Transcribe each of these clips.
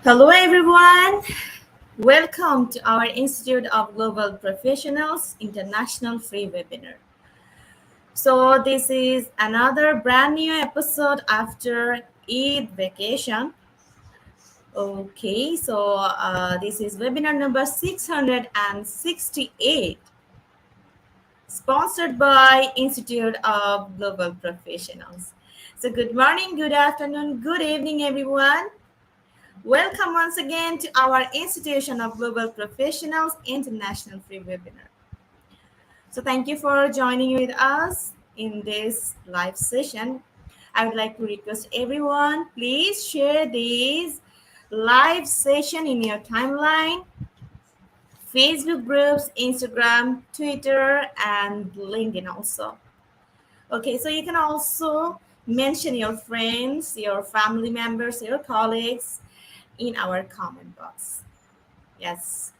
Hello, everyone. Welcome to our Institute of Global Professionals International Free Webinar. So, this is another brand new episode after Eid vacation. Okay, so this is webinar number 668, sponsored by Institute of Global Professionals. So, good morning, good afternoon, good evening, everyone. Welcome once again to our Institution of Global Professionals International Free Webinar. So thank you for joining with us in this live session. I would like to request everyone, please share this live session in your timeline, Facebook groups, Instagram, Twitter, and LinkedIn also. Okay, so you can also mention your friends, your family members, your colleagues in our comment box. Yes.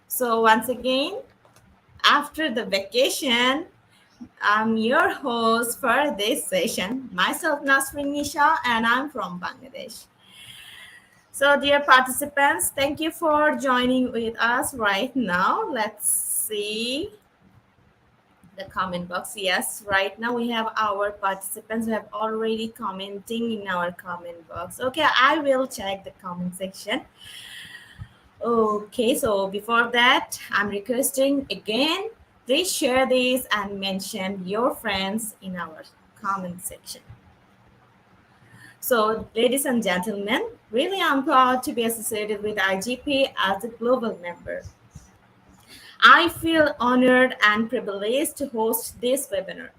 So once again, after the vacation, I'm your host for this session. Myself, Nasrin Nisha, and I'm from Bangladesh. So, dear participants, thank you for joining with us right now. Let's see the comment box. Yes, right now we have our participants who have already commenting in our comment box. Okay, I will check the comment section. Okay, so before that, I'm requesting again, please share this and mention your friends in our comment section. So, ladies and gentlemen, really I'm proud to be associated with IGP as a global member. I feel honored and privileged to host this webinar.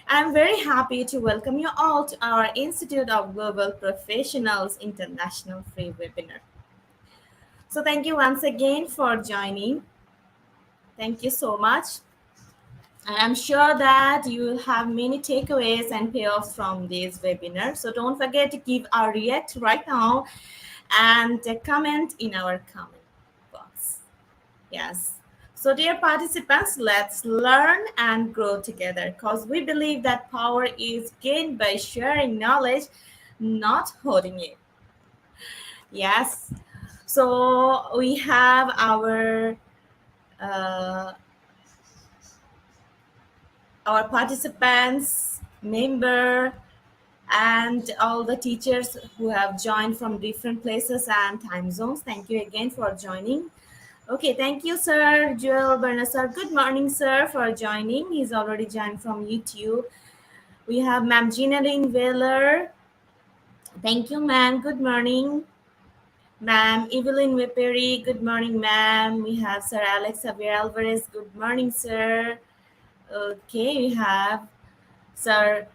I'm very happy to welcome you all to our Institute of Global Professionals International Free Webinar. So thank you once again for joining. Thank you so much. And I'm sure that you will have many takeaways and payoffs from this webinar. So don't forget to give a react right now and comment in our comment box. Yes. So dear participants, let's learn and grow together because we believe that power is gained by sharing knowledge, not holding it. Yes. So we have uh, our participants, member, and all the teachers who have joined from different places and time zones. Thank you again for joining. Okay, thank you, sir. Joel Berna, sir. Good morning, sir, for joining. He's already joined from YouTube. We have Ma'am Ginaline Wheeler. Thank you, ma'am. Good morning. Ma'am Evelyn Wiperi. Good morning, ma'am. We have Sir Alex Javier Alvarez. Good morning, sir. Okay, we have Sir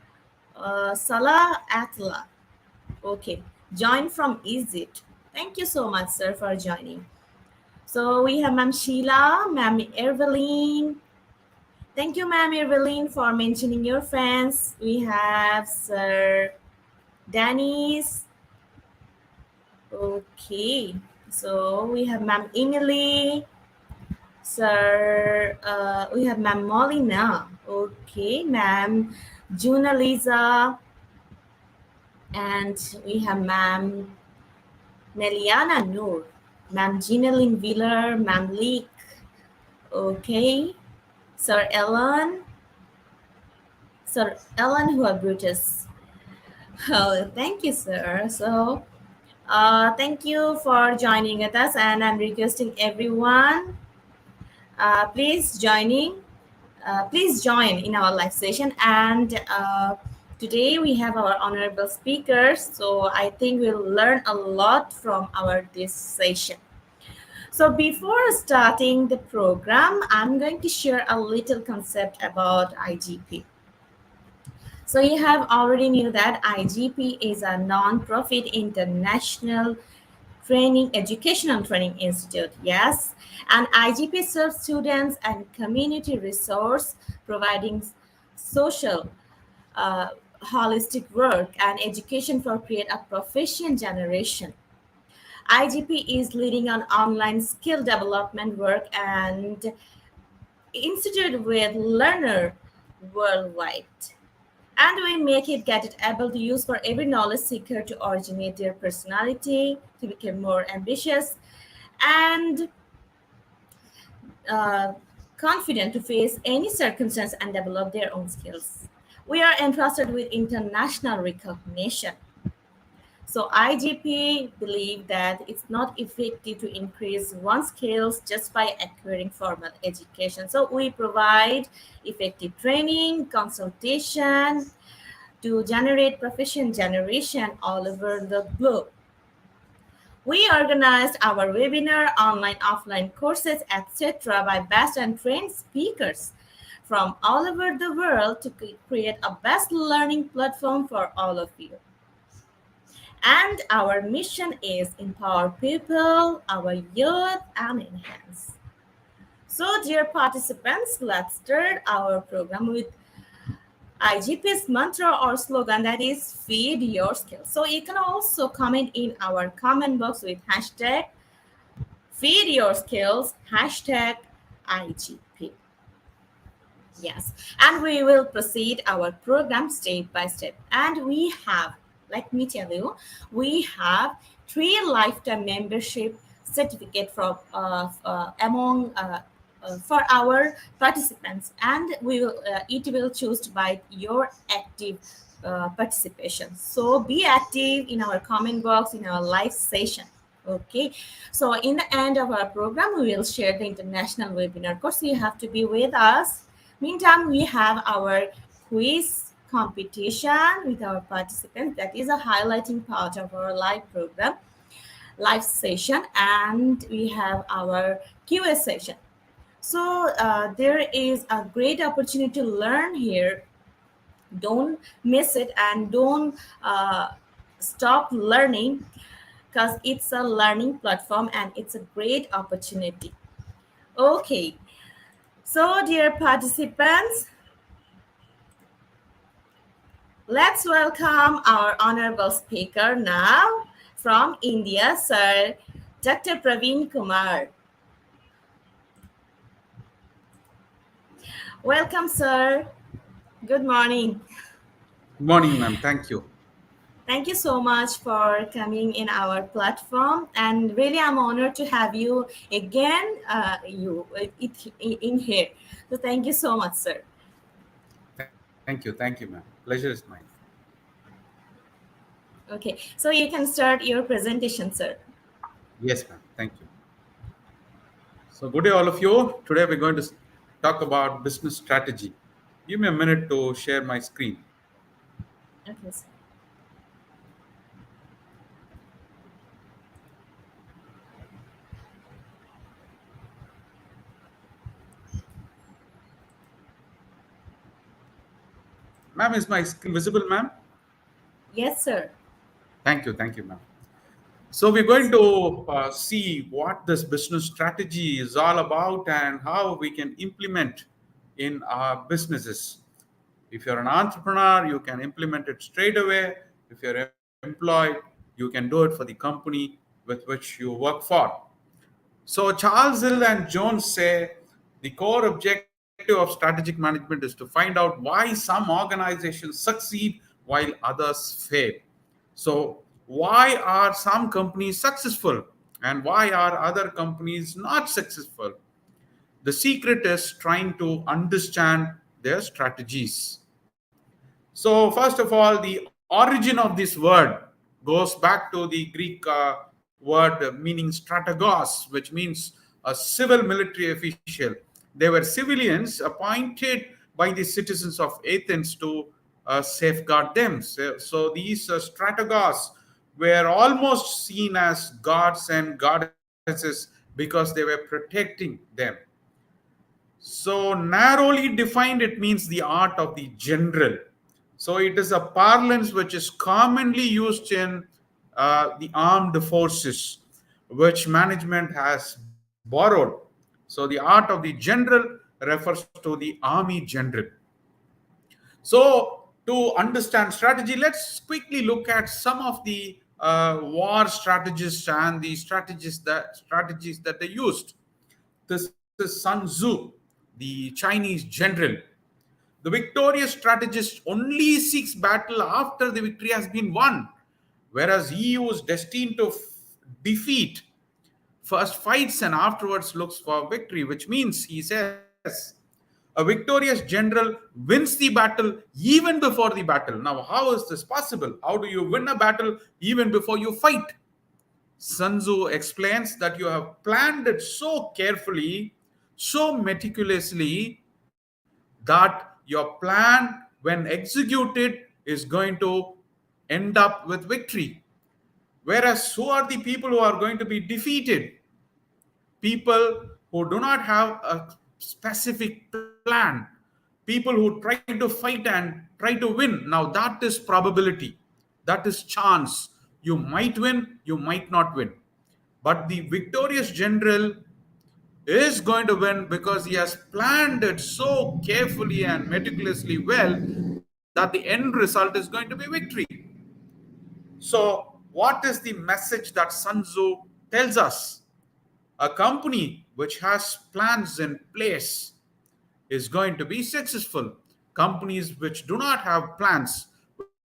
Salah Atla. Okay, join from Egypt. Thank you so much, sir, for joining. So we have Ma'am Sheila, Ma'am Evelyn. Thank you, Ma'am Evelyn, for mentioning your friends. We have Sir Dennis. Okay, so we have Ma'am Emily. Sir, we have Ma'am Molina. Okay, Ma'am Juna Lisa. And we have Ma'am Meliana Noor, Ma'am Ginalyn Wheeler, Ma'am Leek. Okay, Sir Ellen Brutus. Oh, thank you, sir. So, thank you for joining with us, and I'm requesting everyone, please please join in our live session. And today we have our honorable speakers, so I think we'll learn a lot from this session. So before starting the program, I'm going to share a little concept about IGP. So you have already knew that IGP is a non-profit international educational training institute. Yes, and IGP serves students and community resource, providing social, uh, holistic work and education for create a profession generation. IGP is leading on online skill development work and institute with learner worldwide. And we make it get it able to use for every knowledge seeker to originate their personality, to become more ambitious and uh, confident to face any circumstance and develop their own skills. We are entrusted with international recognition. So IGP believe that it's not effective to increase one's skills just by acquiring formal education. So we provide effective training, consultation to generate profession generation all over the globe. We organized our webinar, online, offline courses, etc. by best and trained speakers from all over the world to create a best learning platform for all of you. And our mission is empower people, our youth, and enhance. So, dear participants, let's start our program with IGP's mantra or slogan, that is feed your skills. So you can also comment in our comment box with hashtag feed your skills, hashtag IGP. Yes, and we will proceed our program step by step. And we have, let me tell you, we have 3 lifetime membership certificate from among for our participants, and we will it will choose by your active participation. So be active in our comment box in our live session. Okay, so in the end of our program, we will share the international webinar course. You have to be with us. Meantime, we have our quiz competition with our participants. That is a highlighting part of our live session, and we have our QA session. So there is a great opportunity to learn here. Don't miss it and don't stop learning because it's a learning platform and it's a great opportunity. Okay, so dear participants, let's welcome our honorable speaker now from India, Sir Dr. Praveen Kumar. Welcome, sir. Good morning. Good morning, ma'am. Thank you. Thank you so much for coming in our platform, and really, I'm honored to have you again. In here. So, thank you so much, sir. Thank you, ma'am. Pleasure is mine. Okay, so you can start your presentation, sir. Yes, ma'am. Thank you. So, good day, all of you. Today, we're going to talk about business strategy. Give me a minute to share my screen. Okay, sir. Ma'am, is my screen visible, ma'am? Yes, sir. Thank you, ma'am. So, we're going to see what this business strategy is all about and how we can implement in our businesses. If you're an entrepreneur, you can implement it straight away. If you're employed, you can do it for the company with which you work for. So Charles Hill and Jones say the core objective of strategic management is to find out why some organizations succeed while others fail. So why are some companies successful and why are other companies not successful? The secret is trying to understand their strategies. So, first of all, the origin of this word goes back to the Greek word meaning strategos, which means a civil military official. They were civilians appointed by the citizens of Athens to safeguard them. So these strategos were almost seen as gods and goddesses because they were protecting them. So, narrowly defined, it means the art of the general. So, it is a parlance which is commonly used in the armed forces, which management has borrowed. So, the art of the general refers to the army general. So, to understand strategy, let's quickly look at some of the war strategists and the strategies that they used. This is Sun Tzu, the Chinese general. The victorious strategist only seeks battle after the victory has been won, whereas he who is destined to defeat first fights and afterwards looks for victory, which means he says a victorious general wins the battle even before the battle. Now, how is this possible? How do you win a battle even before you fight? Sun Tzu explains that you have planned it so carefully, so meticulously, that your plan, when executed, is going to end up with victory. Whereas, who are the people who are going to be defeated? People who do not have a specific plan, people who try to fight and try to win. Now, that is probability, that is chance. You might win, you might not win. But the victorious general is going to win because he has planned it so carefully and meticulously well that the end result is going to be victory. So, what is the message that Sun Tzu tells us? A company which has plans in place is going to be successful. Companies which do not have plans,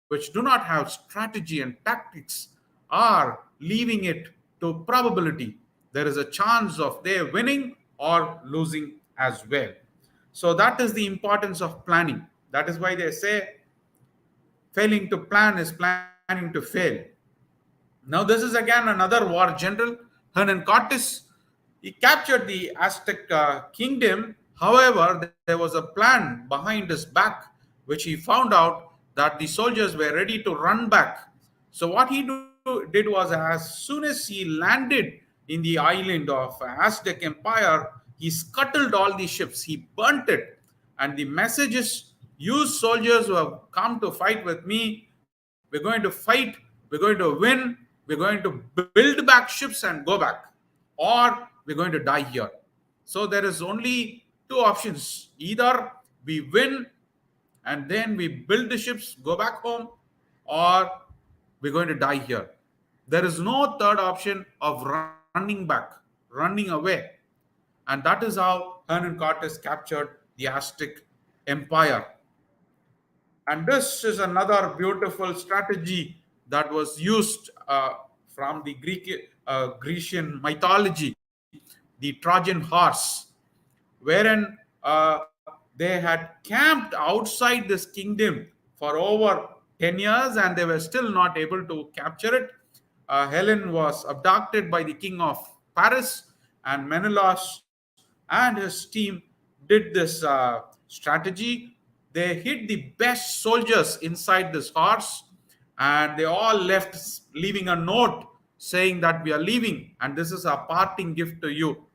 which do not have strategy and tactics, are leaving it to probability. There is a chance of their winning or losing as well. So, that is the importance of planning. That is why they say failing to plan is planning to fail. Now, this is again another war general, Hernan Cortes. He captured the Aztec kingdom. However, there was a plan behind his back, which he found out that the soldiers were ready to run back. So, what he did was, as soon as he landed in the island of Aztec Empire, he scuttled all the ships, he burnt it. And the message is, you soldiers who have come to fight with me, we're going to fight, we're going to win, we're going to build back ships and go back, or we're going to die here. So there is only two options: either we win and then we build the ships, go back home, or we're going to die here. There is no third option of running back, running away. And that is how Hernan Cortes captured the Aztec Empire. And this is another beautiful strategy that was used from the Grecian mythology, the Trojan horse, wherein they had camped outside this kingdom for over 10 years and they were still not able to capture it. Helen was abducted by the king of Paris, and Menelaus and his team did this strategy. They hid the best soldiers inside this horse, and they all left, leaving a note saying that we are leaving and this is a parting gift to you.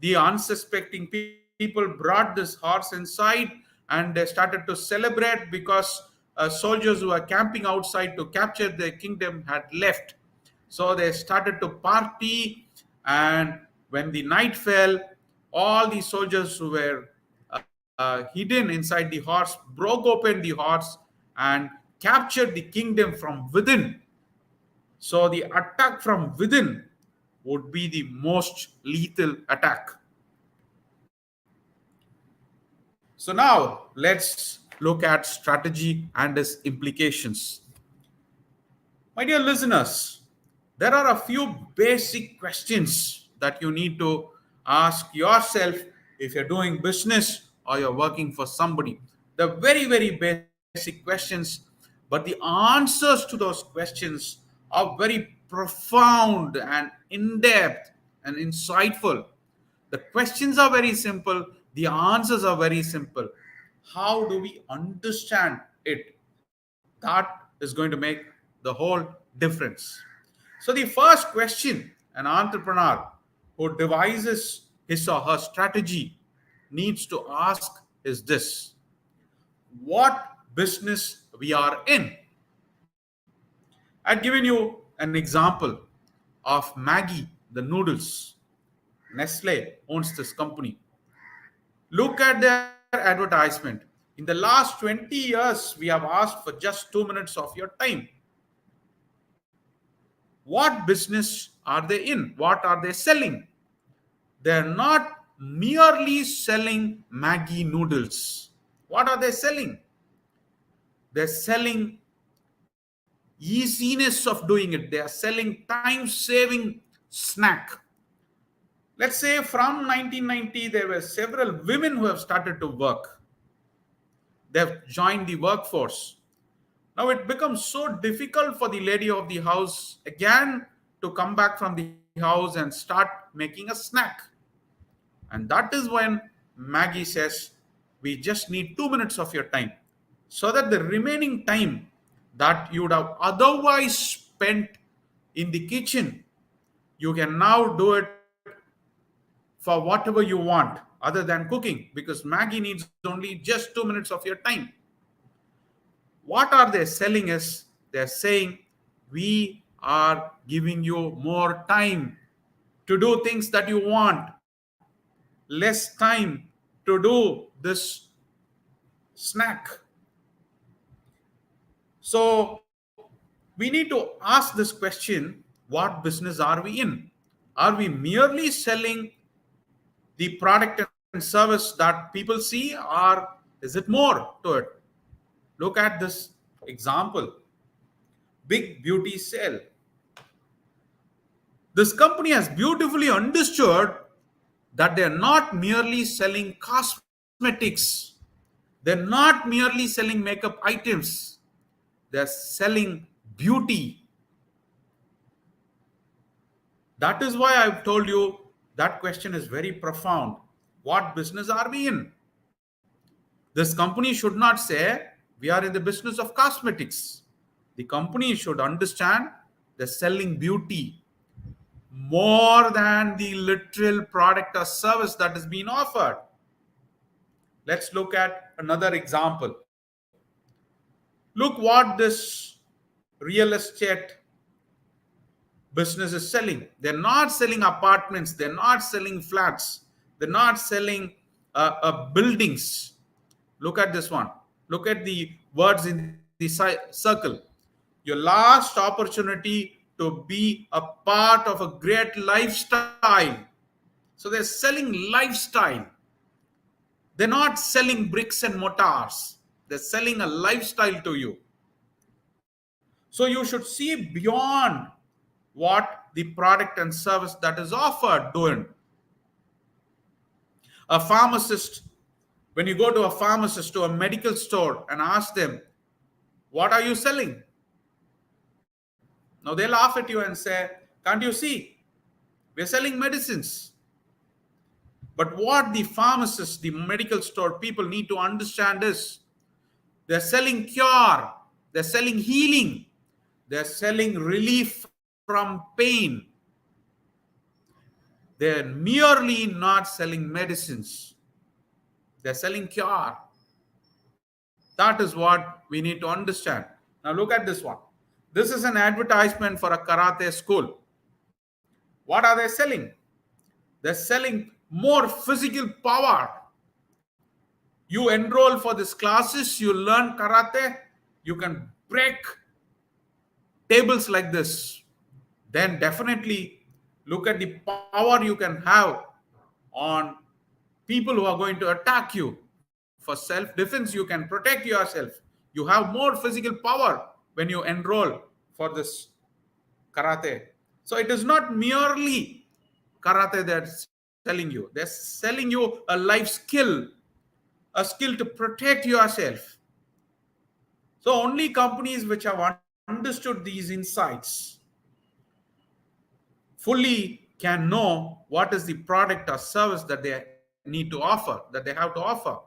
The unsuspecting people brought this horse inside and they started to celebrate because soldiers who were camping outside to capture their kingdom had left. So they started to party, and when the night fell, all the soldiers who were hidden inside the horse broke open the horse and captured the kingdom from within. So the attack from within would be the most lethal attack. So now let's look at strategy and its implications. My dear listeners, there are a few basic questions that you need to ask yourself if you're doing business or you're working for somebody. They're very, very basic questions, but the answers to those questions are very profound and in depth and insightful. The questions are very simple, the answers are very simple. How do we understand it? That is going to make the whole difference. So, the first question an entrepreneur who devises his or her strategy needs to ask is this: what business we are in? I've given you an example of Maggie, the noodles. Nestle owns this company. Look at their advertisement. In the last 20 years, we have asked for just 2 minutes of your time. What business are they in? What are they selling? They're not merely selling Maggie noodles. What are they selling? They're selling easiness of doing it. They are selling time saving snack. Let's say from 1990, there were several women who have started to work. They've joined the workforce. Now it becomes so difficult for the lady of the house again to come back from the house and start making a snack. And that is when Maggie says, we just need 2 minutes of your time. So that the remaining time that you would have otherwise spent in the kitchen, you can now do it for whatever you want other than cooking, because Maggie needs only just 2 minutes of your time. What are they selling is they're saying, we are giving you more time to do things that you want, less time to do this snack. So we need to ask this question, what business are we in? Are we merely selling the product and service that people see, or is it more to it? Look at this example. Big beauty sale. This company has beautifully understood that they're not merely selling cosmetics. They're not merely selling makeup items. They're selling beauty. That is why I've told you that question is very profound. What business are we in? This company should not say, we are in the business of cosmetics. The company should understand they're selling beauty more than the literal product or service that is being offered. Let's look at another example. Look what this real estate business is selling. They're not selling apartments, they're not selling flats, they're not selling buildings. Look at this one. Look at the words in the circle. Your last opportunity to be a part of a great lifestyle. So they're selling lifestyle. They're not selling bricks and mortars. They're selling a lifestyle to you. So you should see beyond what the product and service that is offered doing. A pharmacist, when you go to a pharmacist, to a medical store and ask them, what are you selling? Now they laugh at you and say, can't you see? We're selling medicines. But what the pharmacist, the medical store people need to understand is, they're selling cure, they're selling healing, they're selling relief from pain. They're merely not selling medicines. They're selling cure. That is what we need to understand. Now look at this one. This is an advertisement for a karate school. What are they selling? They're selling more physical power. You enroll for these classes, you learn karate, you can break tables like this. Then definitely look at the power you can have on people who are going to attack you. For self-defense, you can protect yourself. You have more physical power when you enroll for this karate. So it is not merely karate that's selling you. They're selling you a life skill, a skill to protect yourself. So only companies which have understood these insights fully can know what is the product or service that they need to offer, that they have to offer.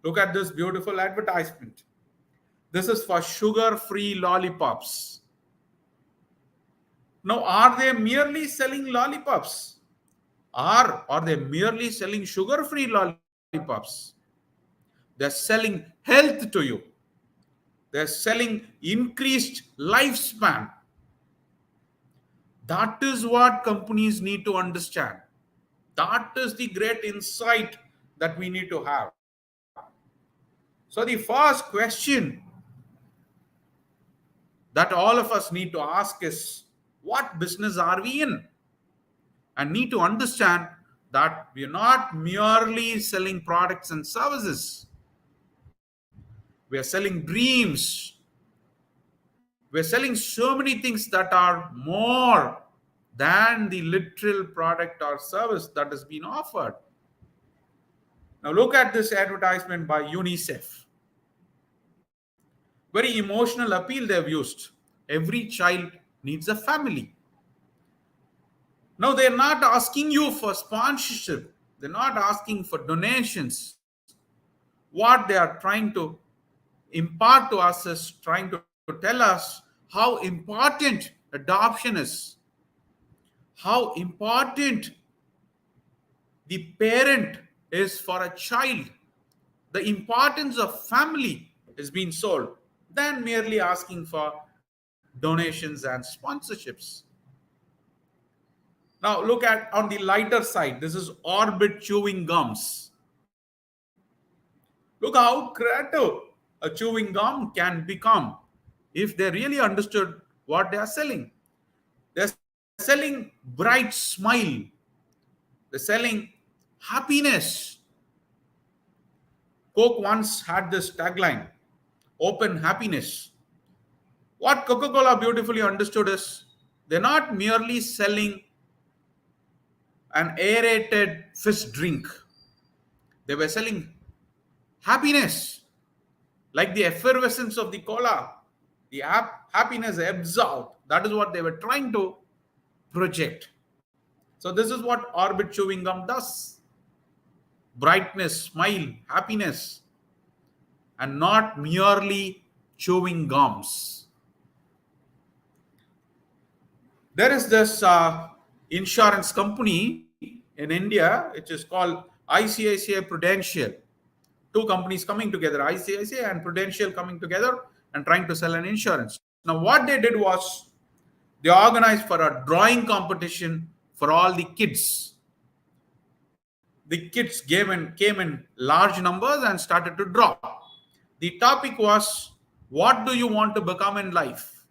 Look at this beautiful advertisement. This is for sugar-free lollipops. Now, are they merely selling lollipops? Or are they merely selling sugar-free lollipops? They're selling health to you. They're selling increased lifespan. That is what companies need to understand. That is the great insight that we need to have. So the first question that all of us need to ask is, what business are we in? And need to understand that we are not merely selling products and services. We are selling dreams. We're selling so many things that are more than the literal product or service that is being offered. Now, look at this advertisement by UNICEF. Very emotional appeal they've used. Every child needs a family. Now, they're not asking you for sponsorship, they're not asking for donations. What they are trying to impart to us is trying to tell us how important adoption is, how important the parent is for a child. The importance of family is being sold than merely asking for donations and sponsorships. Now look at on the lighter side. This is Orbit chewing gums. Look how creative a chewing gum can become if they really understood what they are selling. They're selling bright smile. They're selling happiness. Coke once had this tagline, open happiness. What Coca-Cola beautifully understood is they're not merely selling an aerated fizz drink. They were selling happiness, like the effervescence of the cola. The happiness ebbs out. That is what they were trying to project. So this is what Orbit chewing gum does. Brightness, smile, happiness, and not merely chewing gums. There is this insurance company in India, which is called ICICI Prudential. Two companies coming together, ICICI and Prudential coming together and trying to sell an insurance. Now, what they did was they organized for a drawing competition for all the kids. The kids came in large numbers and started to draw. The topic was, what do you want to become in life?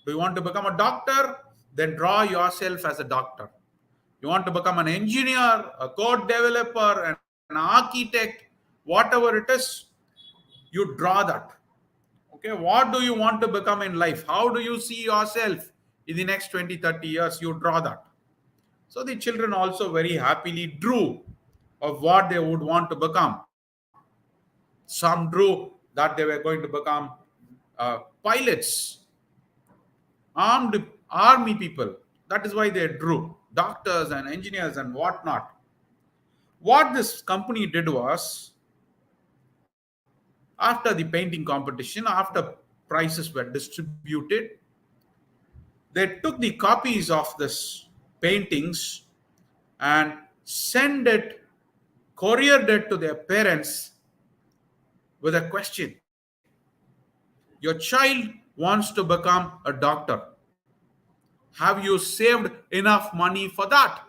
Do you want to become a doctor? Then draw yourself as a doctor. You want to become an engineer, a code developer, an architect, whatever it is, you draw that. Okay, what do you want to become in life? How do you see yourself in the next 20, 30 years? You draw that. So the children also very happily drew of what they would want to become. Some drew that they were going to become pilots, army people. That is why they drew doctors and engineers and whatnot. What this company did was, after the painting competition, after prizes were distributed, they took the copies of this paintings and couriered it to their parents with a question. Your child wants to become a doctor. Have you saved enough money for that?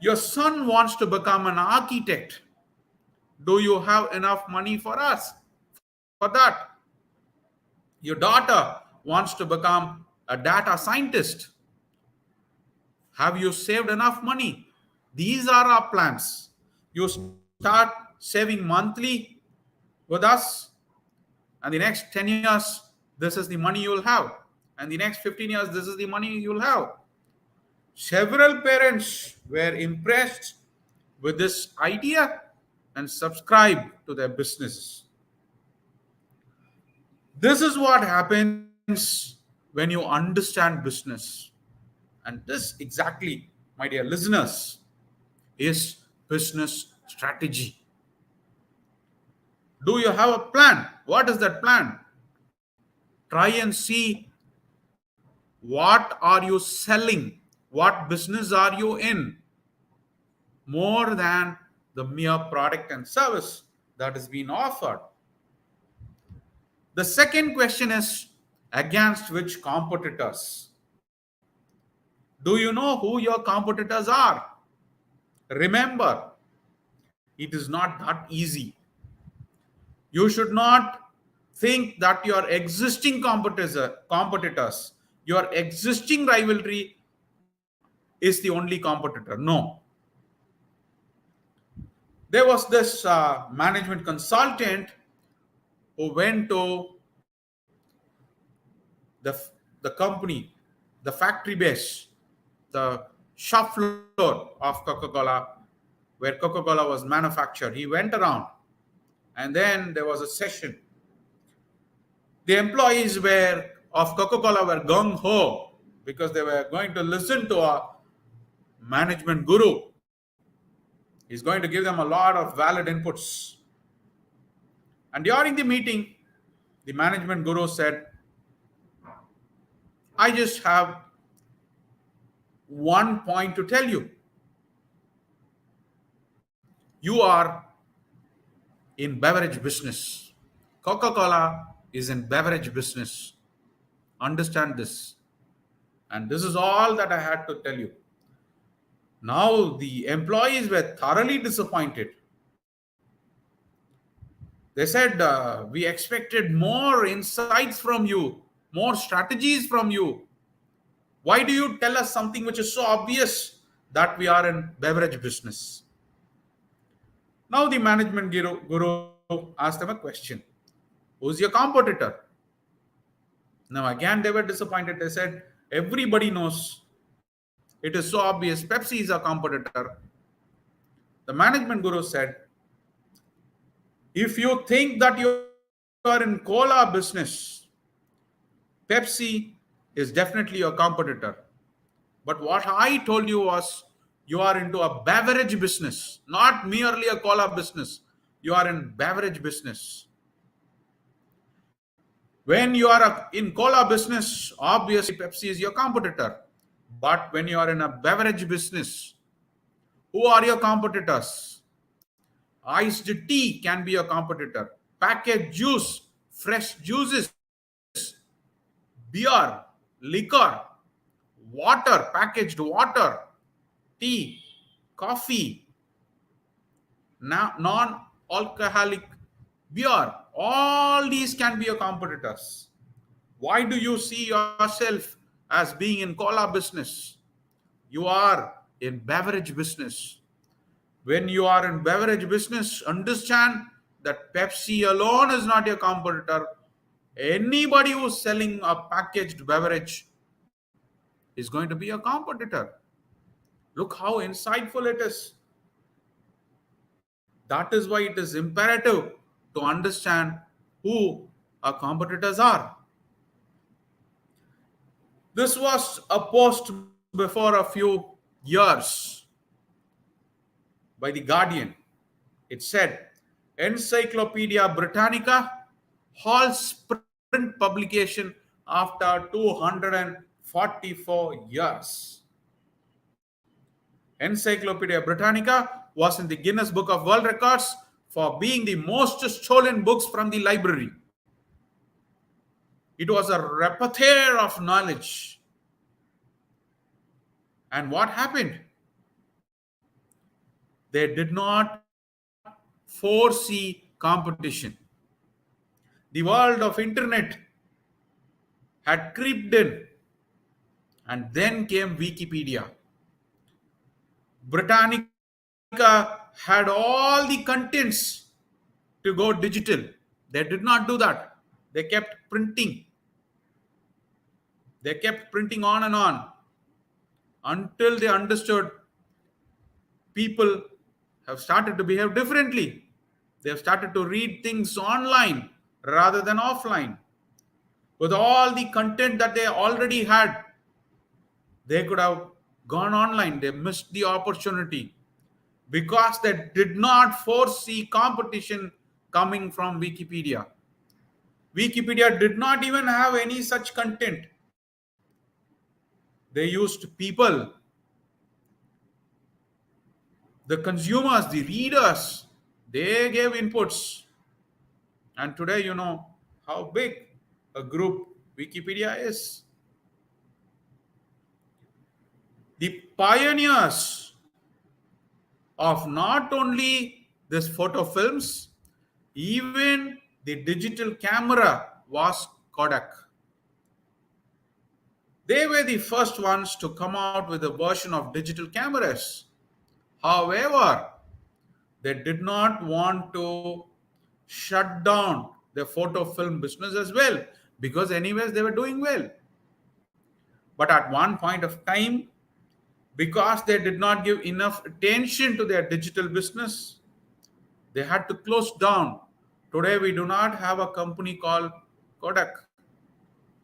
Your son wants to become an architect. Do you have enough money for that? Your daughter wants to become a data scientist. Have you saved enough money? These are our plans. You start saving monthly with us, and the next 10 years, this is the money you'll have. And the next 15 years, this is the money you'll have. Several parents were impressed with this idea and subscribed to their businesses. This is what happens when you understand business. And this exactly, my dear listeners, is business strategy. Do you have a plan? What is that plan? Try and see, what are you selling? What business are you in? More than the mere product and service that is being offered. The second question is, against which competitors? Do you know who your competitors are? Remember, it is not that easy. You should not think that your existing competitors, your existing rivalry is the only competitor. No. There was this management consultant who went to the, the company, the factory base, the shop floor of Coca-Cola, where Coca-Cola was manufactured. He went around, and then there was a session. The employees were of Coca-Cola were gung ho because they were going to listen to a management guru. He's going to give them a lot of valid inputs. And during the meeting, the management guru said, I just have one point to tell you. You are in beverage business. Coca-Cola is in beverage business. Understand this. And this is all that I had to tell you. Now the employees were thoroughly disappointed. They said, we expected more insights from you, more strategies from you. Why do you tell us something which is so obvious that we are in beverage business? Now the management guru asked them a question. Who's your competitor? Now again they were disappointed. They said, everybody knows. It is so obvious. Pepsi is a competitor. The management guru said, if you think that you are in cola business, Pepsi is definitely your competitor. But what I told you was you are into a beverage business, not merely a cola business. You are in beverage business. When you are in cola business, obviously Pepsi is your competitor. But when you are in a beverage business, who are your competitors? Iced tea can be a competitor. Packaged juice, fresh juices, beer, liquor, water, packaged water, tea, coffee, non-alcoholic beer. All these can be your competitors. Why do you see yourself as being in cola business? You are in beverage business. When you are in beverage business, understand that Pepsi alone is not your competitor. Anybody who's selling a packaged beverage is going to be a competitor. Look how insightful it is. That is why it is imperative to understand who our competitors are. This was a post before a few years by The Guardian. It said, Encyclopedia Britannica halts print publication after 244 years. Encyclopedia Britannica was in the Guinness Book of World Records for being the most stolen books from the library. It was a repertoire of knowledge. And what happened? They did not foresee competition. The world of internet had creeped in, and then came Wikipedia. Britannica had all the contents to go digital. They did not do that. They kept printing. They kept printing on and on until they understood people have started to behave differently. They have started to read things online rather than offline. With all the content that they already had, they could have gone online. They missed the opportunity because they did not foresee competition coming from Wikipedia. Wikipedia did not even have any such content. They used people, the consumers, the readers. They gave inputs. And today, you know how big a group Wikipedia is. The pioneers of not only this photo films, even the digital camera was Kodak. They were the first ones to come out with a version of digital cameras. However, They did not want to shut down their photo film business as well, because anyways they were doing well. But at one point of time, because they did not give enough attention to their digital business, they had to close down. Today we do not have a company called Kodak.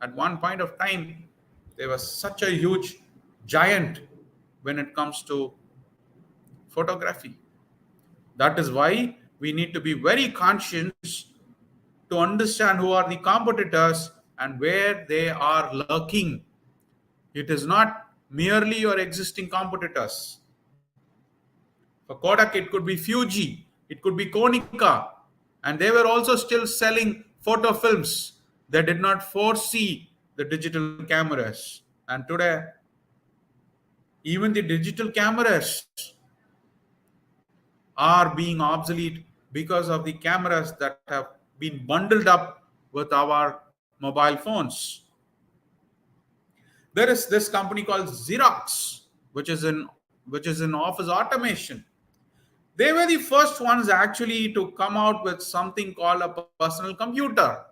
At one point of time, they were such a huge giant when it comes to photography. That is why we need to be very conscious to understand who are the competitors and where they are lurking. It is not merely your existing competitors. For Kodak, it could be Fuji, it could be Konica, and they were also still selling photo films. They did not foresee the digital cameras. And today, even the digital cameras are being obsolete because of the cameras that have been bundled up with our mobile phones. There is this company called Xerox, which is in office automation. They were the first ones actually to come out with something called a personal computer,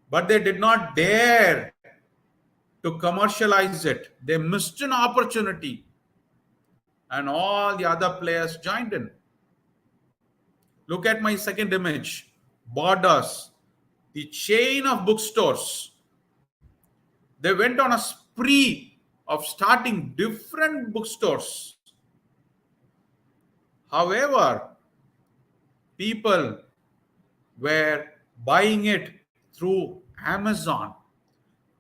but they did not dare to commercialize it. They missed an opportunity, and all the other players joined in. Look at my second image. Borders, the chain of bookstores. They went on a spree of starting different bookstores. However, people were buying it through Amazon.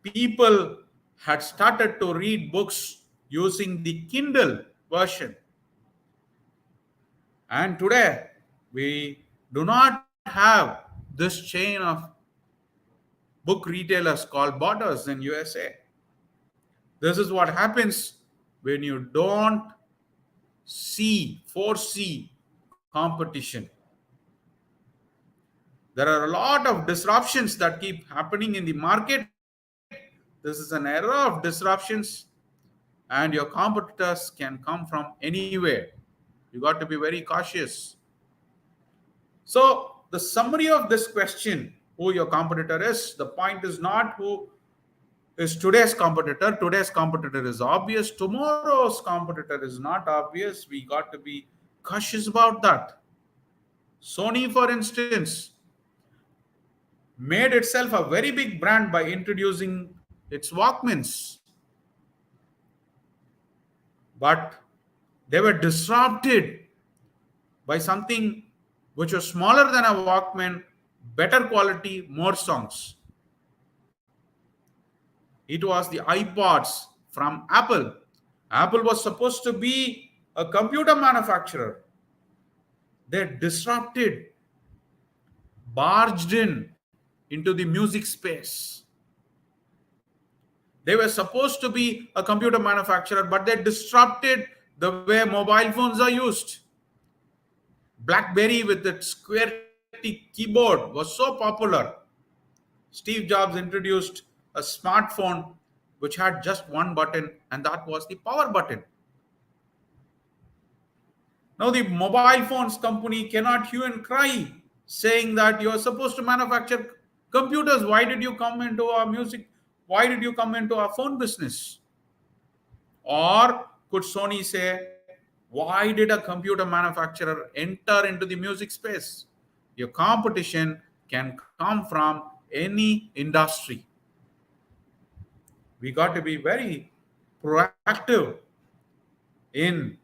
People had started to read books using the Kindle version. And today, we do not have this chain of book retailers called Borders in USA. This is what happens when you don't foresee competition. There are a lot of disruptions that keep happening in the market. This is an era of disruptions, and your competitors can come from anywhere. You got to be very cautious. So, the summary of this question, who your competitor is, the point is not who is today's competitor. Today's competitor is obvious. Tomorrow's competitor is not obvious. We got to be cautious about that. Sony, for instance, made itself a very big brand by introducing its Walkmans. But they were disrupted by something which was smaller than a Walkman, better quality, more songs. It was the iPods from Apple. Apple was supposed to be a computer manufacturer. They disrupted, barged in into the music space. They were supposed to be a computer manufacturer, but they disrupted the way mobile phones are used. BlackBerry with its QWERTY keyboard was so popular. Steve Jobs introduced a smartphone which had just one button, and that was the power button. Now, the mobile phones company cannot hue and cry saying that you are supposed to manufacture computers. Why did you come into our music? Why did you come into our phone business? Or could Sony say, why did a computer manufacturer enter into the music space? Your competition can come from any industry. We got to be very proactive in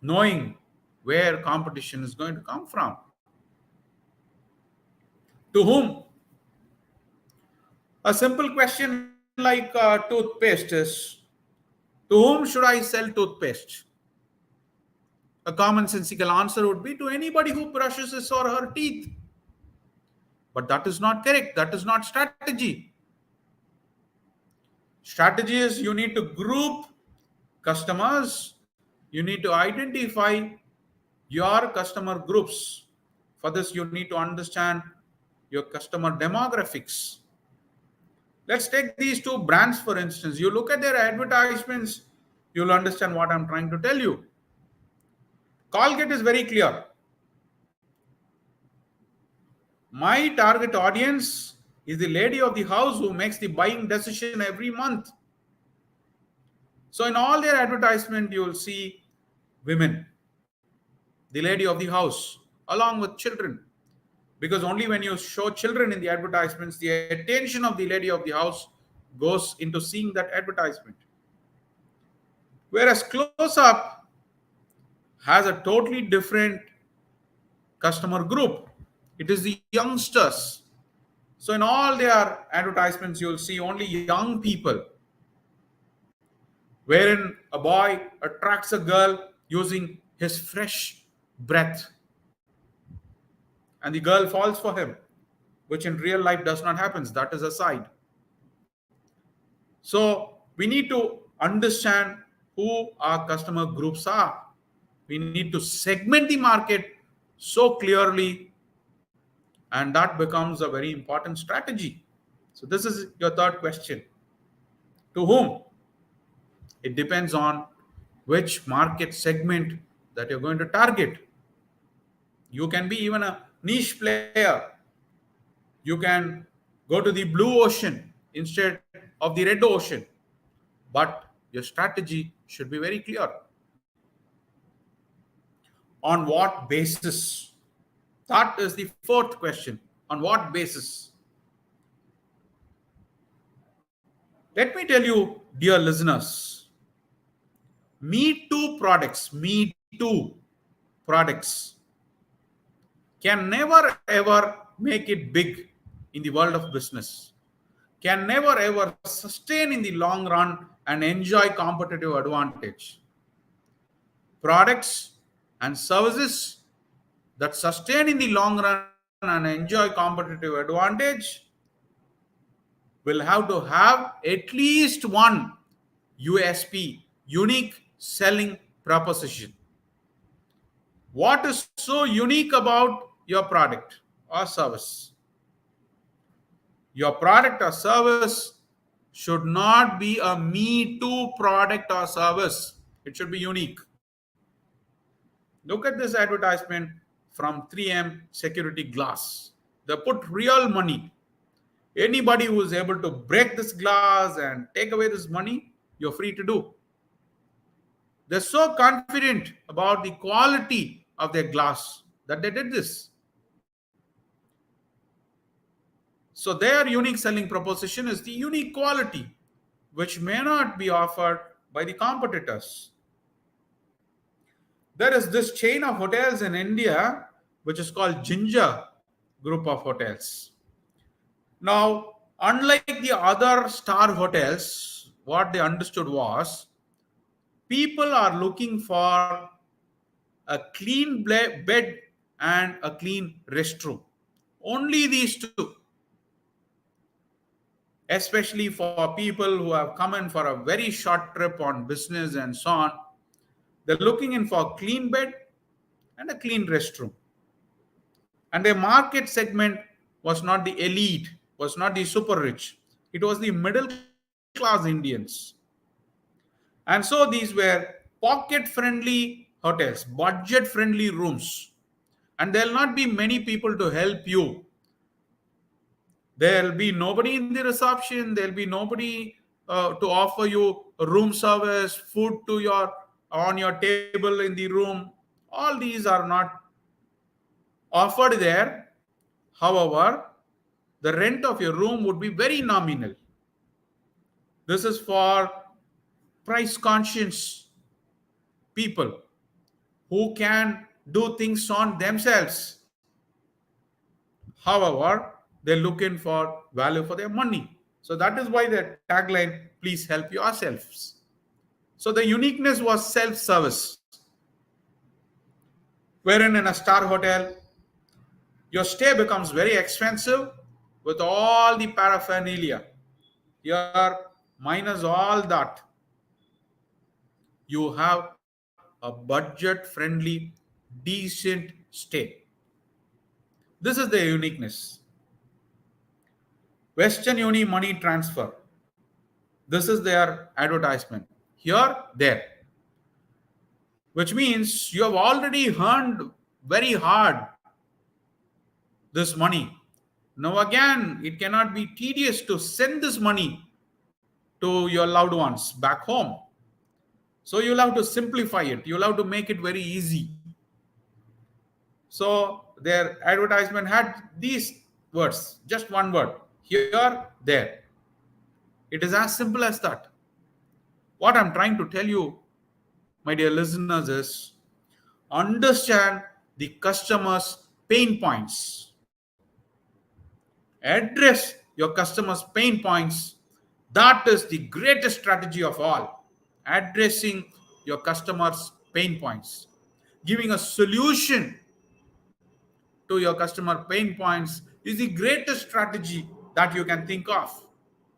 knowing where competition is going to come from. To whom? A simple question like toothpaste is, to whom should I sell toothpaste? A commonsensical answer would be to anybody who brushes his or her teeth. But that is not correct. That is not strategy. Strategy is you need to group customers. You need to identify your customer groups. For this, you need to understand your customer demographics. Let's take these two brands, for instance. You look at their advertisements, you'll understand what I'm trying to tell you. Colgate is very clear. My target audience is the lady of the house who makes the buying decision every month. So in all their advertisement, you will see women, the lady of the house, along with children. Because only when you show children in the advertisements, the attention of the lady of the house goes into seeing that advertisement. Whereas close up has a totally different customer group. It is the youngsters. So in all their advertisements, you'll see only young people, wherein a boy attracts a girl using his fresh breath, and the girl falls for him, which in real life does not happen. That is aside. So we need to understand who our customer groups are. We need to segment the market so clearly, and that becomes a very important strategy. So this is your third question. To whom? It depends on which market segment that you're going to target. You can be even a niche player. You can go to the blue ocean instead of the red ocean. But your strategy should be very clear. On what basis? That is the fourth question. On what basis? Let me tell you, dear listeners, Me Too products can never ever make it big in the world of business, can never ever sustain in the long run and enjoy competitive advantage. Products and services that sustain in the long run and enjoy competitive advantage will have to have at least one USP, unique selling proposition. What is so unique about your product or service? Your product or service should not be a me too product or service. It should be unique. Look at this advertisement from 3M Security Glass. They put real money. Anybody who is able to break this glass and take away this money, you're free to do. They're so confident about the quality of their glass that they did this. So their unique selling proposition is the unique quality, which may not be offered by the competitors. There is this chain of hotels in India, which is called Ginger Group of Hotels. Now, unlike the other star hotels, what they understood was people are looking for a clean bed and a clean restroom. Only these two, especially for people who have come in for a very short trip on business and so on. They're looking in for a clean bed and a clean restroom. And their market segment was not the elite, was not the super rich. It was the middle class Indians. And so these were pocket friendly hotels, budget friendly rooms. And there'll not be many people to help you. There'll be nobody in the reception. There'll be nobody to offer you room service, food to your on your table in the room. All these are not offered there. However, the rent of your room would be very nominal. This is for price conscious people who can do things on themselves. However, they're looking for value for their money. So that is why the tagline, please help yourselves. So the uniqueness was self-service, wherein in a star hotel, your stay becomes very expensive with all the paraphernalia. Here, minus all that, you have a budget-friendly, decent stay. This is the uniqueness. Western Uni Money Transfer. This is their advertisement. Here, there. which means you have already earned very hard this money. Now, again, it cannot be tedious to send this money to your loved ones back home. So, you'll have to simplify it, you'll have to make it very easy. So, their advertisement had these words, just one word, here, there. It is as simple as that. What I'm trying to tell you, my dear listeners, is understand the customer's pain points. Address your customer's pain points. That is the greatest strategy of all. Addressing your customer's pain points. Giving a solution to your customer pain points is the greatest strategy that you can think of,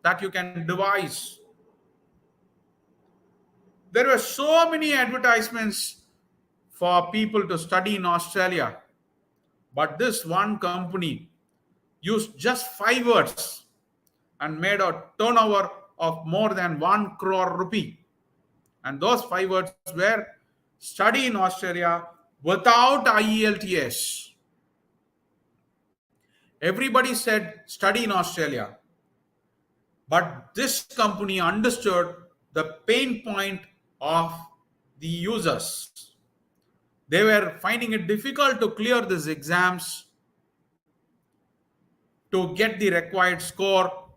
that you can devise. There were so many advertisements for people to study in Australia, but this one company used just 5 words and made a turnover of more than 1 crore rupee. And those 5 words were study in Australia without IELTS. Everybody said study in Australia. But this company understood the pain point of the users. They were finding it difficult to clear these exams to get the required score.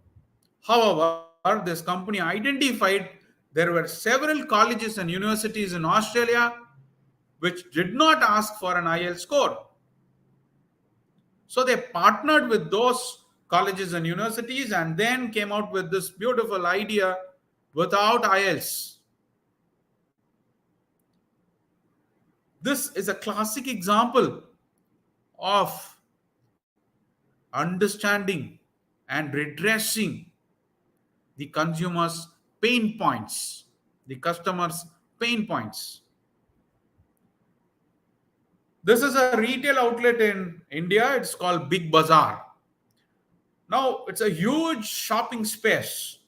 However, this company identified there were several colleges and universities in Australia which did not ask for an IELTS score. So they partnered with those colleges and universities and then came out with this beautiful idea without IELTS. This is a classic example of understanding and redressing the consumer's pain points, the customer's pain points. This is a retail outlet in India. It's called Big Bazaar. Now, it's a huge shopping space,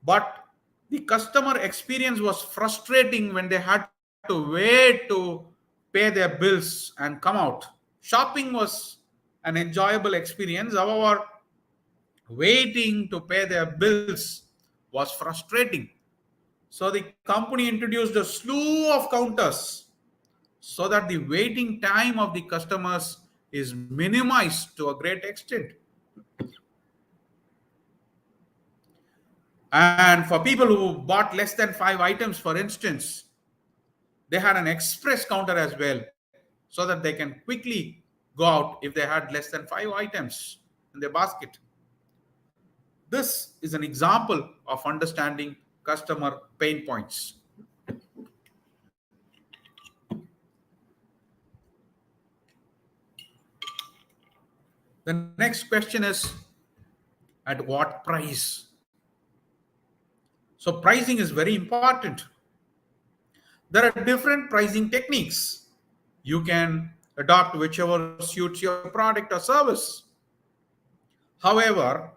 but the customer experience was frustrating when they had to wait to pay their bills and come out. Shopping was an enjoyable experience. However, waiting to pay their bills was frustrating. So the company introduced a slew of counters so that the waiting time of the customers is minimized to a great extent. And for people who bought less than 5 items, for instance, they had an express counter as well so that they can quickly go out if they had less than 5 items in their basket. This is an example of understanding customer pain points. The next question is, at what price? So pricing is very important. There are different pricing techniques. You can adopt whichever suits your product or service. However,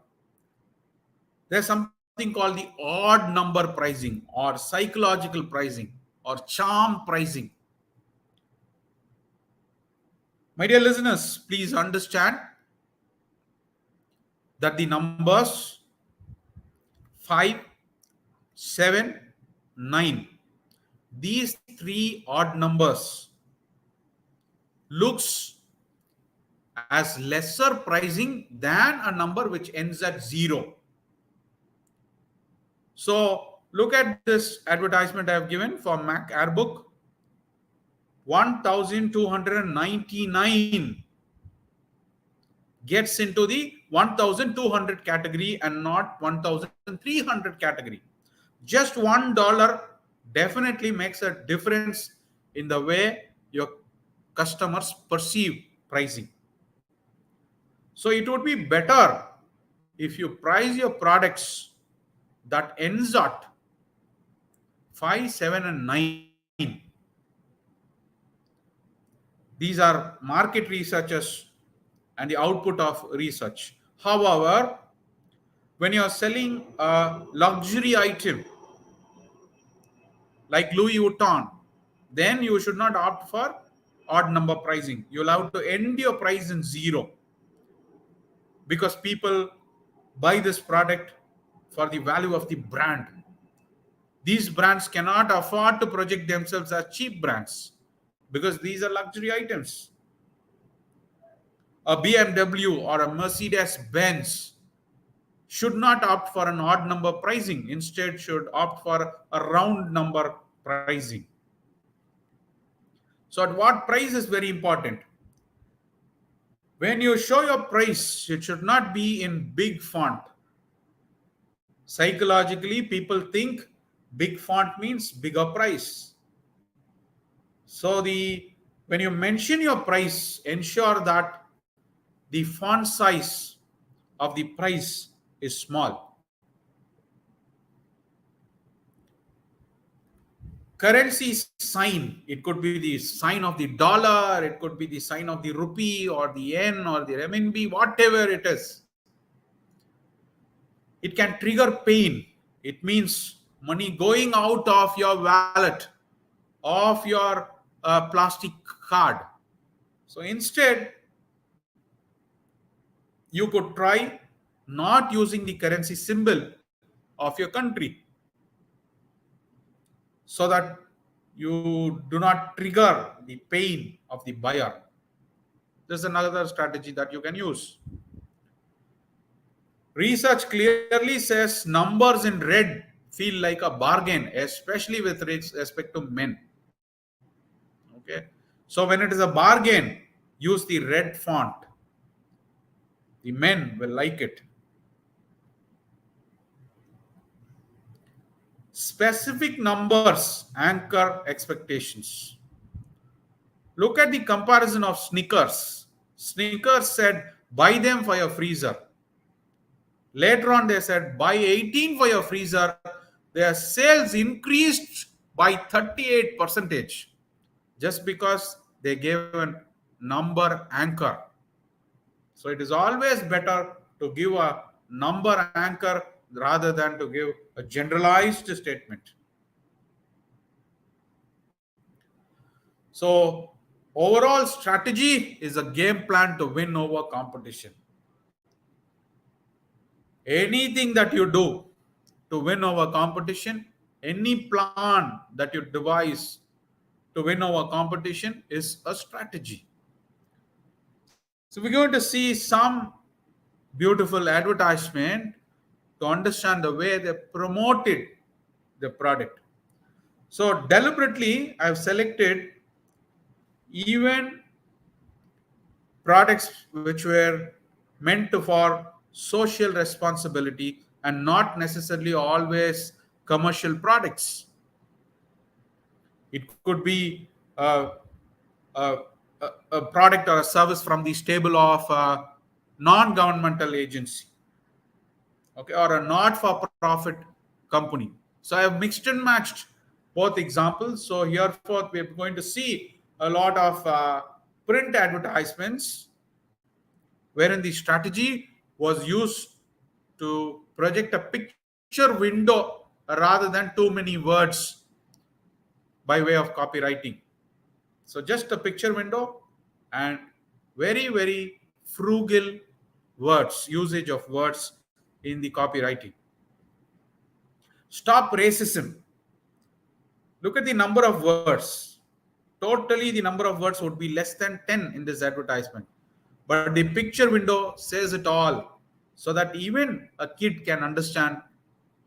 there's something called the odd number pricing or psychological pricing or charm pricing. My dear listeners, please understand that the numbers 5, 7, 9, these 3 odd numbers looks as lesser pricing than a number which ends at 0. So look at this advertisement I have given for Mac Airbook. 1,299 gets into the 1,200 category and not 1,300 category. Just $1 definitely makes a difference in the way your customers perceive pricing. So it would be better if you price your products that ends at 5, 7, and 9. These are market researchers and the output of research. However, when you are selling a luxury item like Louis Vuitton, then you should not opt for odd number pricing. You'll have to end your price in zero, because people buy this product for the value of the brand. These brands cannot afford to project themselves as cheap brands, because these are luxury items. A BMW or a Mercedes Benz should not opt for an odd number pricing, instead should opt for a round number pricing. So at what price is very important. When you show your price, it should not be in big font. Psychologically, people think big font means bigger price. So when you mention your price, ensure that the font size of the price is small. Currency sign, it could be the sign of the dollar, it could be the sign of the rupee or the yen or the renminbi, whatever it is. It can trigger pain. It means money going out of your wallet, of your plastic card. So instead, you could try not using the currency symbol of your country, so that you do not trigger the pain of the buyer. This is another strategy that you can use. Research clearly says numbers in red feel like a bargain, especially with respect to men. Okay, so when it is a bargain, use the red font. The men will like it. Specific numbers anchor expectations. Look at the comparison of Snickers. Snickers said, buy them for your freezer. Later on, they said, buy 18 for your freezer. Their sales increased by 38%, just because they gave a number anchor. So it is always better to give a number anchor rather than to give a generalized statement. So overall strategy is a game plan to win over competition. Anything that you do to win over competition, any plan that you devise to win over competition is a strategy. So we're going to see some beautiful advertisement to understand the way they promoted the product. So deliberately, I've selected even products which were meant for social responsibility and not necessarily always commercial products. It could be a, a product or a service from the stable of a non-governmental agency, okay, or a not-for-profit company. So I have mixed and matched both examples. So herefore, we're going to see a lot of print advertisements wherein the strategy was used to project a picture window rather than too many words by way of copywriting. So just a picture window and very, very frugal words, usage of words in the copywriting. Stop racism. Look at the number of words. Totally, the number of words would be less than 10 in this advertisement. But the picture window says it all, so that even a kid can understand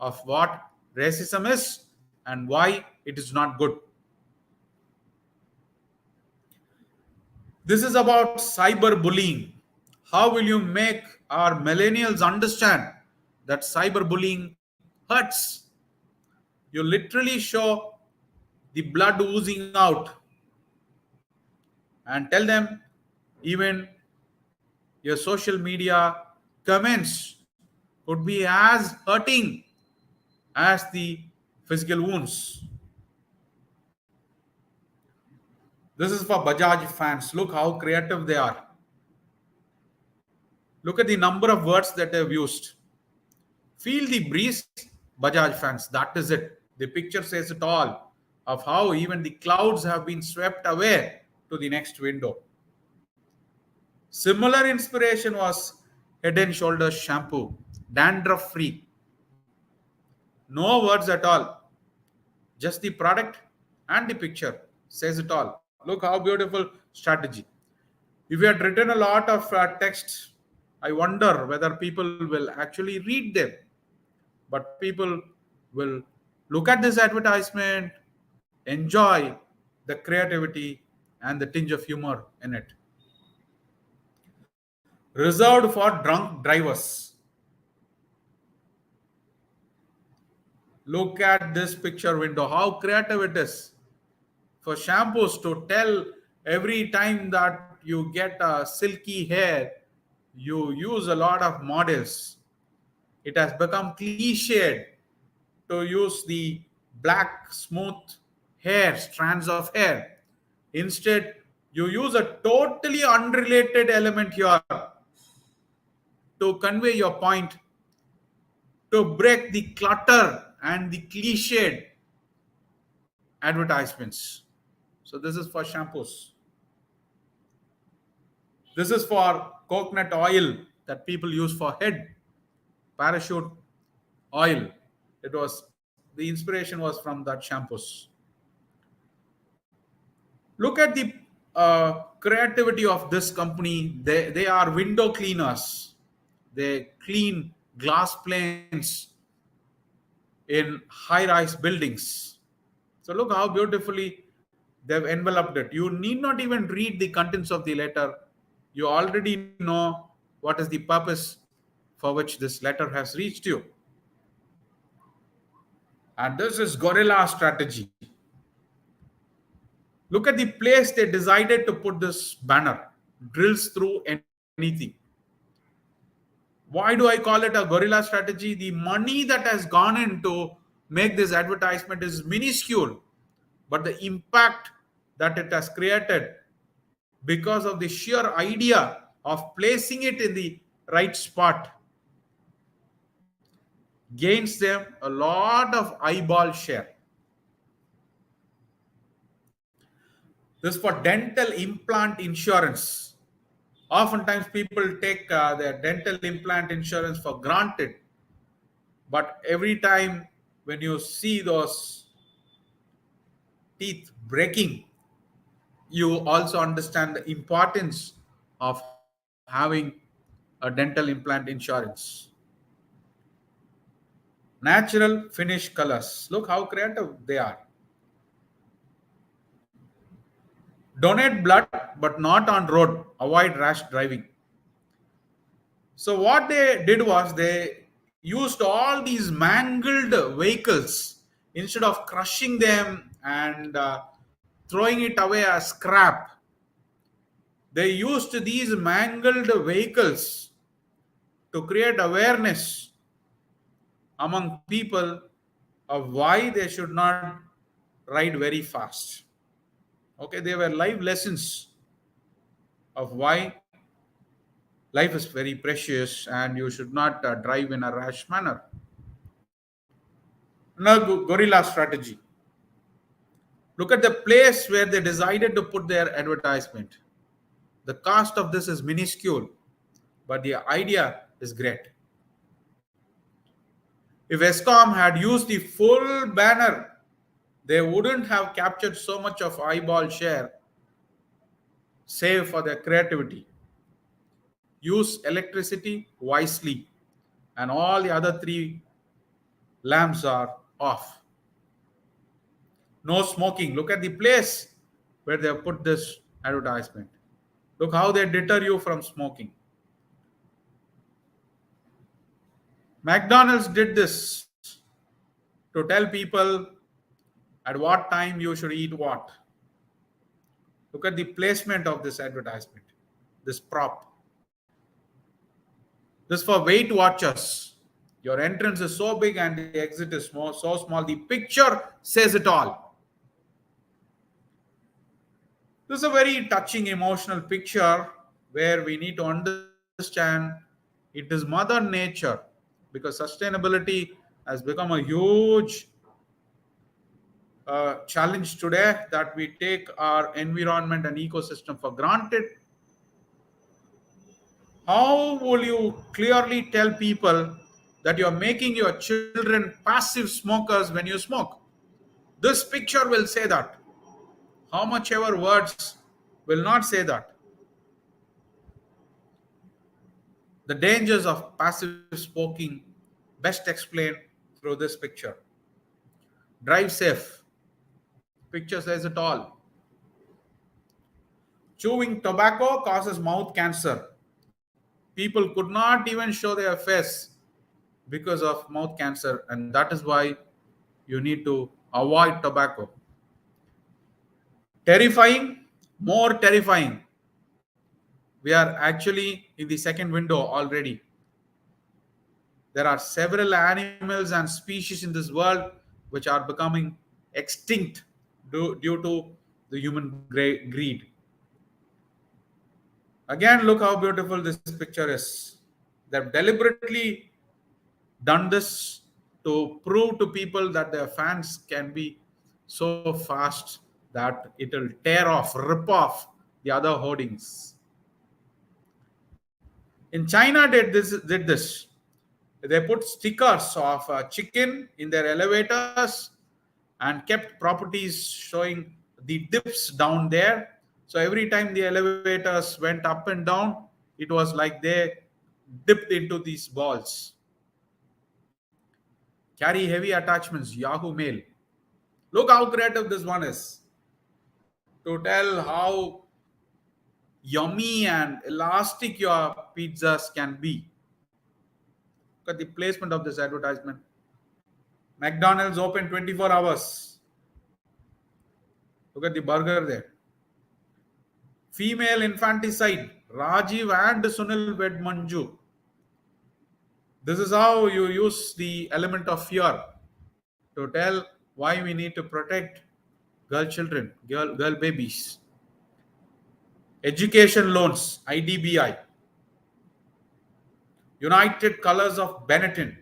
of what racism is and why it is not good. This is about cyberbullying. How will you make our millennials understand that cyberbullying hurts? You literally show the blood oozing out and tell them even your social media comments could be as hurting as the physical wounds. This is for Bajaj fans. Look how creative they are. Look at the number of words that they've used. Feel the breeze, Bajaj fans. That is it. The picture says it all. of how even the clouds have been swept away to the next window. Similar inspiration was Head and Shoulders shampoo, dandruff free, no words at all, just the product and the picture says it all. Look how beautiful strategy. If you had written a lot of text, I wonder whether people will actually read them. But people will look at this advertisement, enjoy the creativity and the tinge of humor in it. Reserved for drunk drivers. Look at this picture window, how creative it is for shampoos to tell every time that you get a silky hair, you use a lot of models. It has become cliched to use the black, smooth hair, strands of hair. Instead, you use a totally unrelated element here to convey your point, to break the clutter and the cliched advertisements. So, this is for shampoos. This is for coconut oil that people use for head, parachute oil. It was the inspiration was from that shampoos. Look at the creativity of this company. They are window cleaners. They clean glass planes in high-rise buildings. So look how beautifully they've enveloped it. You need not even read the contents of the letter. You already know what is the purpose for which this letter has reached you. And this is guerrilla strategy. Look at the place they decided to put this banner. Drills through anything. Why do I call it a guerrilla strategy? The money that has gone into make this advertisement is minuscule, but the impact that it has created because of the sheer idea of placing it in the right spot gains them a lot of eyeball share. This is for dental implant insurance. Oftentimes people take their dental implant insurance for granted, but every time when you see those teeth breaking, you also understand the importance of having a dental implant insurance. Natural finish colors. Look how creative they are. Donate blood, but not on road. Avoid rash driving. So what they did was they used all these mangled vehicles instead of crushing them and throwing it away as scrap. They used these mangled vehicles to create awareness among people of why they should not ride very fast. Okay, they were live lessons of why life is very precious and you should not drive in a rash manner. Now, guerrilla strategy. Look at the place where they decided to put their advertisement. The cost of this is minuscule, but the idea is great. If Escom had used the full banner, they wouldn't have captured so much of eyeball share, save for their creativity. Use electricity wisely, and all the other three lamps are off. No smoking. Look at the place where they have put this advertisement. Look how they deter you from smoking. McDonald's did this to tell people at what time you should eat what. Look at the placement of this advertisement, this prop. This for Weight Watchers. Your entrance is so big and the exit is so small. The picture says it all. This is a very touching, emotional picture where we need to understand it is Mother Nature, because sustainability has become a huge challenge today, that we take our environment and ecosystem for granted. How will you clearly tell people that you're making your children passive smokers when you smoke? This picture will say that. How much ever words will not say that. The dangers of passive smoking best explained through this picture. Drive safe. Picture says it all. Chewing tobacco causes mouth cancer. People could not even show their face because of mouth cancer, and that is why you need to avoid tobacco. Terrifying, more terrifying. We are actually in the second window already. There are several animals and species in this world which are becoming extinct due to the human greed. Again, look how beautiful this picture is. They've deliberately done this to prove to people that their fans can be so fast that it will tear off, rip off the other hoardings. In China, did this. They put stickers of a chicken in their elevators and kept properties showing the dips down there. So every time the elevators went up and down, it was like they dipped into these balls. Carry heavy attachments, Yahoo Mail. Look how creative this one is to tell how yummy and elastic your pizzas can be. Look at the placement of this advertisement. McDonald's open 24 hours. Look at the burger there. Female infanticide. Rajiv and Sunil wed Manju. This is how you use the element of fear to tell why we need to protect girl children, girl babies. Education loans, IDBI. United Colors of Benetton.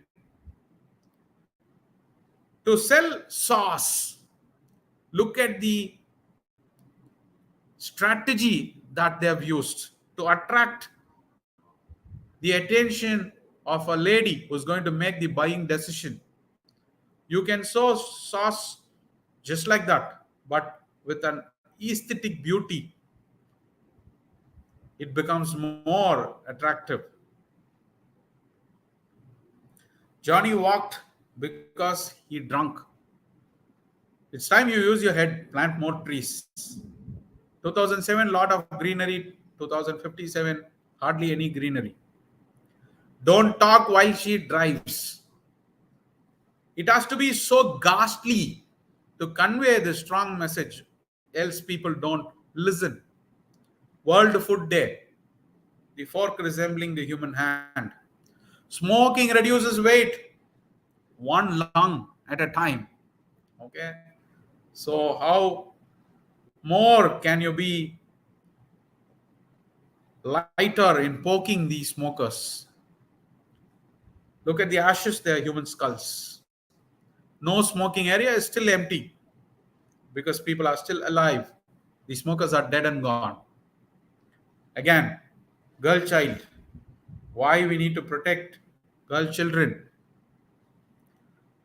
To sell sauce, look at the strategy that they have used to attract the attention of a lady who's going to make the buying decision. You can sow sauce just like that, but with an aesthetic beauty, it becomes more attractive. Johnny walked because he drunk. It's time you use your head, plant more trees. 2007, lot of greenery. 2057, hardly any greenery. Don't talk while she drives. It has to be so ghastly to convey the strong message, else people don't listen. World Food Day. The fork resembling the human hand. Smoking reduces weight. One lung at a time. Okay. So how more can you be lighter in poking these smokers? Look at the ashes there, human skulls. No smoking area is still empty because people are still alive. The smokers are dead and gone. Again, girl child. Why we need to protect girl children?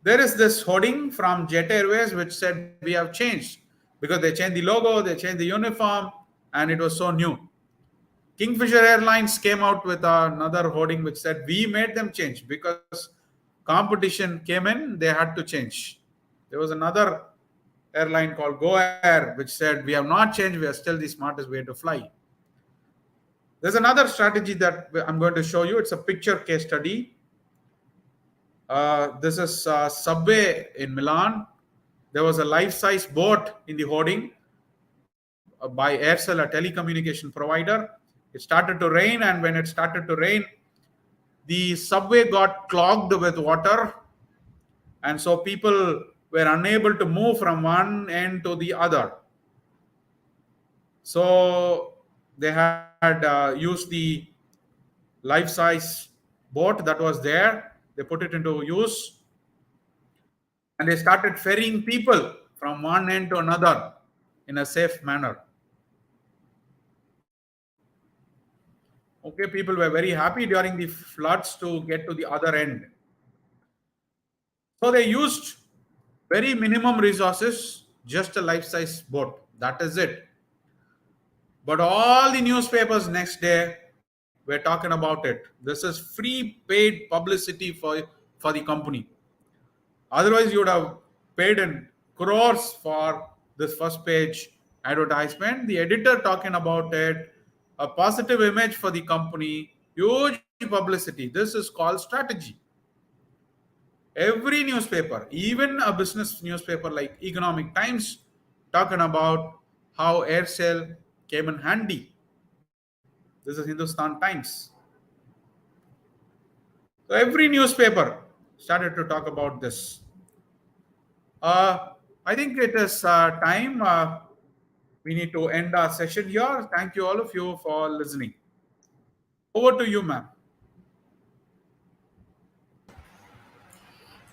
There is this hoarding from Jet Airways which said we have changed because they changed the logo, they changed the uniform, and it was so new. Kingfisher Airlines came out with another hoarding which said we made them change because competition came in, they had to change. There was another airline called Go Air which said we have not changed, we are still the smartest way to fly. There's another strategy that I'm going to show you. It's a picture case study. This is Subway in Milan. There was a life-size boat in the hoarding by Aircel, a telecommunication provider. It started to rain, and when it started to rain, the subway got clogged with water, and so people were unable to move from one end to the other. So they had used the life-size boat that was there. They put it into use, and they started ferrying people from one end to another in a safe manner. Okay, people were very happy during the floods to get to the other end. So they used very minimum resources, just a life-size boat. That is it. But all the newspapers next day were talking about it. This is free paid publicity for the company. Otherwise, you would have paid in crores for this first page advertisement. The editor talking about it, a positive image for the company, huge publicity. This is called strategy. Every newspaper, even a business newspaper like Economic Times, talking about how Aircel came in handy. This is Hindustan Times. So every newspaper started to talk about this. I think it is time we need to end our session here. Thank you, all of you, for listening. Over to you, ma'am.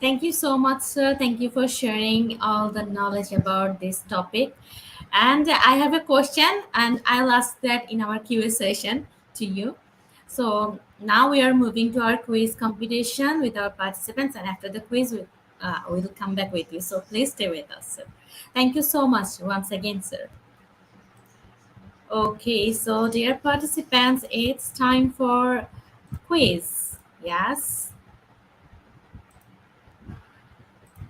Thank you so much, sir. Thank you for sharing all the knowledge about this topic. And I have a question, and I'll ask that in our Q&A session to you. So now we are moving to our quiz competition with our participants, and after the quiz, we'll come back with you. So please stay with us, sir. Thank you so much once again, sir. Okay, so dear participants, it's time for quiz. Yes.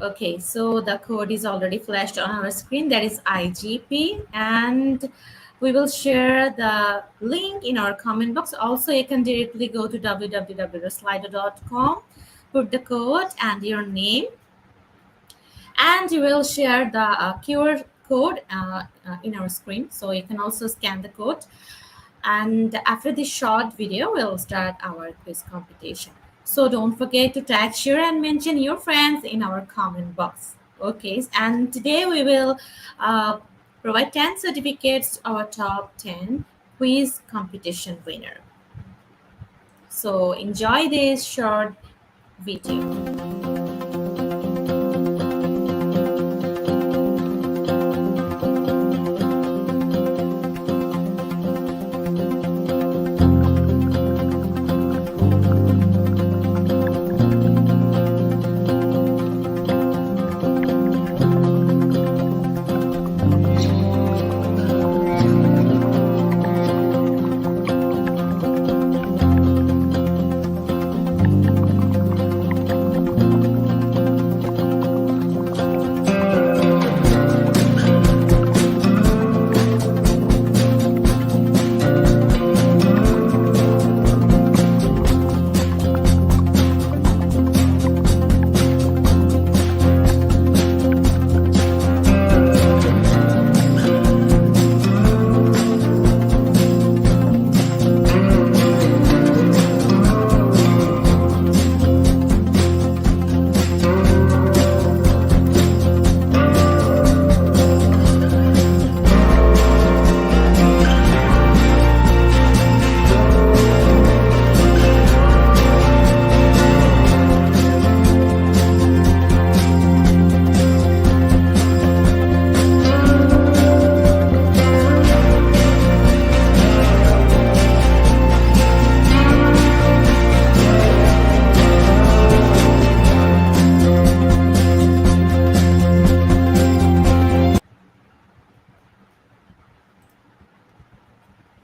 Okay, so the code is already flashed on our screen. That is IGP, and we will share the link in our comment box. Also, you can directly go to www.slido.com, put the code and your name, and you will share the QR code in our screen. So you can also scan the code. And after this short video, we'll start our quiz competition. So don't forget to tag, share, and mention your friends in our comment box. Okay, and today we will provide 10 certificates to our top 10 quiz competition winner. So enjoy this short video.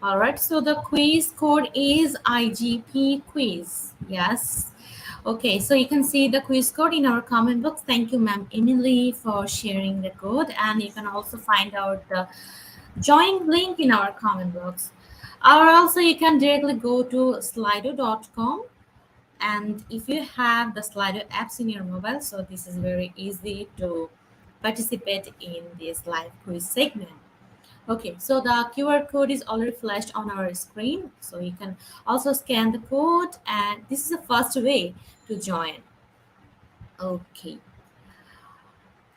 All right, so the quiz code is IGP quiz. Yes. Okay, so you can see the quiz code in our comment box. Thank you, ma'am Emily, for sharing the code. And you can also find out the join link in our comment box. Or also you can directly go to slido.com. And if you have the Slido apps in your mobile, so this is very easy to participate in this live quiz segment. Okay, so the QR code is already flashed on our screen. So you can also scan the code, and this is the first way to join. Okay.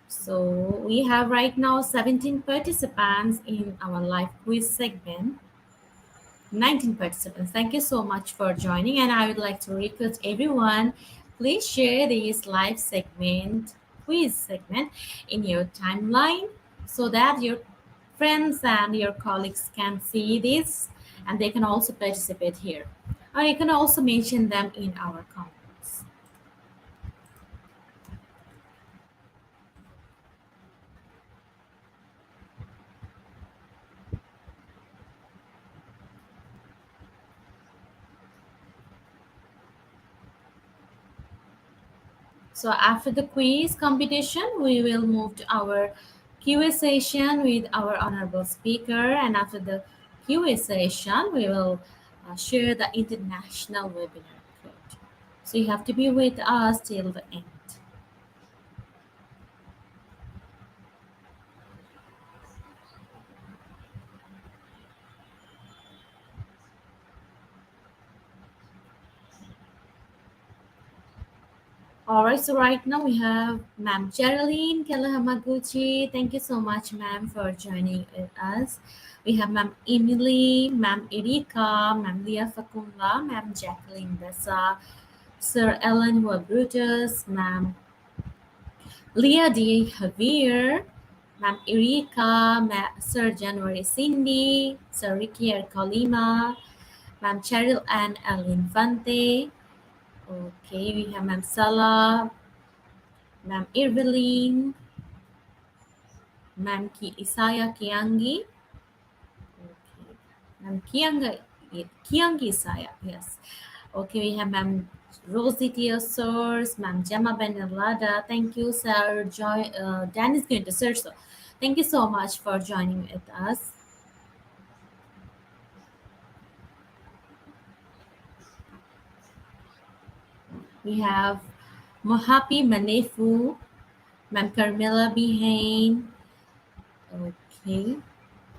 So we have right now 17 participants in our live quiz segment. 19 participants. Thank you so much for joining, and I would like to request everyone, please share this live segment quiz segment in your timeline so that your friends and your colleagues can see this and they can also participate here. Or you can also mention them in our comments. So after the quiz competition, we will move to our QA session with our honorable speaker. And after the QA session, we will share the international webinar code. So you have to be with us till the end. All right, so right now we have Ma'am Geraldine Kelahamaguchi. Thank you so much, ma'am, for joining us. We have Ma'am Emily, Ma'am Erika, Ma'am Leah Fakunga, Ma'am Jacqueline Bessa, Sir Ellen Hua Brutus, Ma'am Leah D. Javier, Ma'am Erika, Sir January Cindy, Sir Ricky Colima, Ma'am Cheryl Ann El Infante. Okay, we have Ma'am Salah, Ma'am Irveline, Ma'am Isaya Kiangi. Okay. Ma'am Kiangi Isaya, yes. Okay, we have Ma'am Rosie Teosors, Ma'am Gemma Benelada. Thank you, sir. Dan is going to search. So thank you so much for joining with us. We have Mohapi Manefu, Ma'am Carmela Behane. Okay.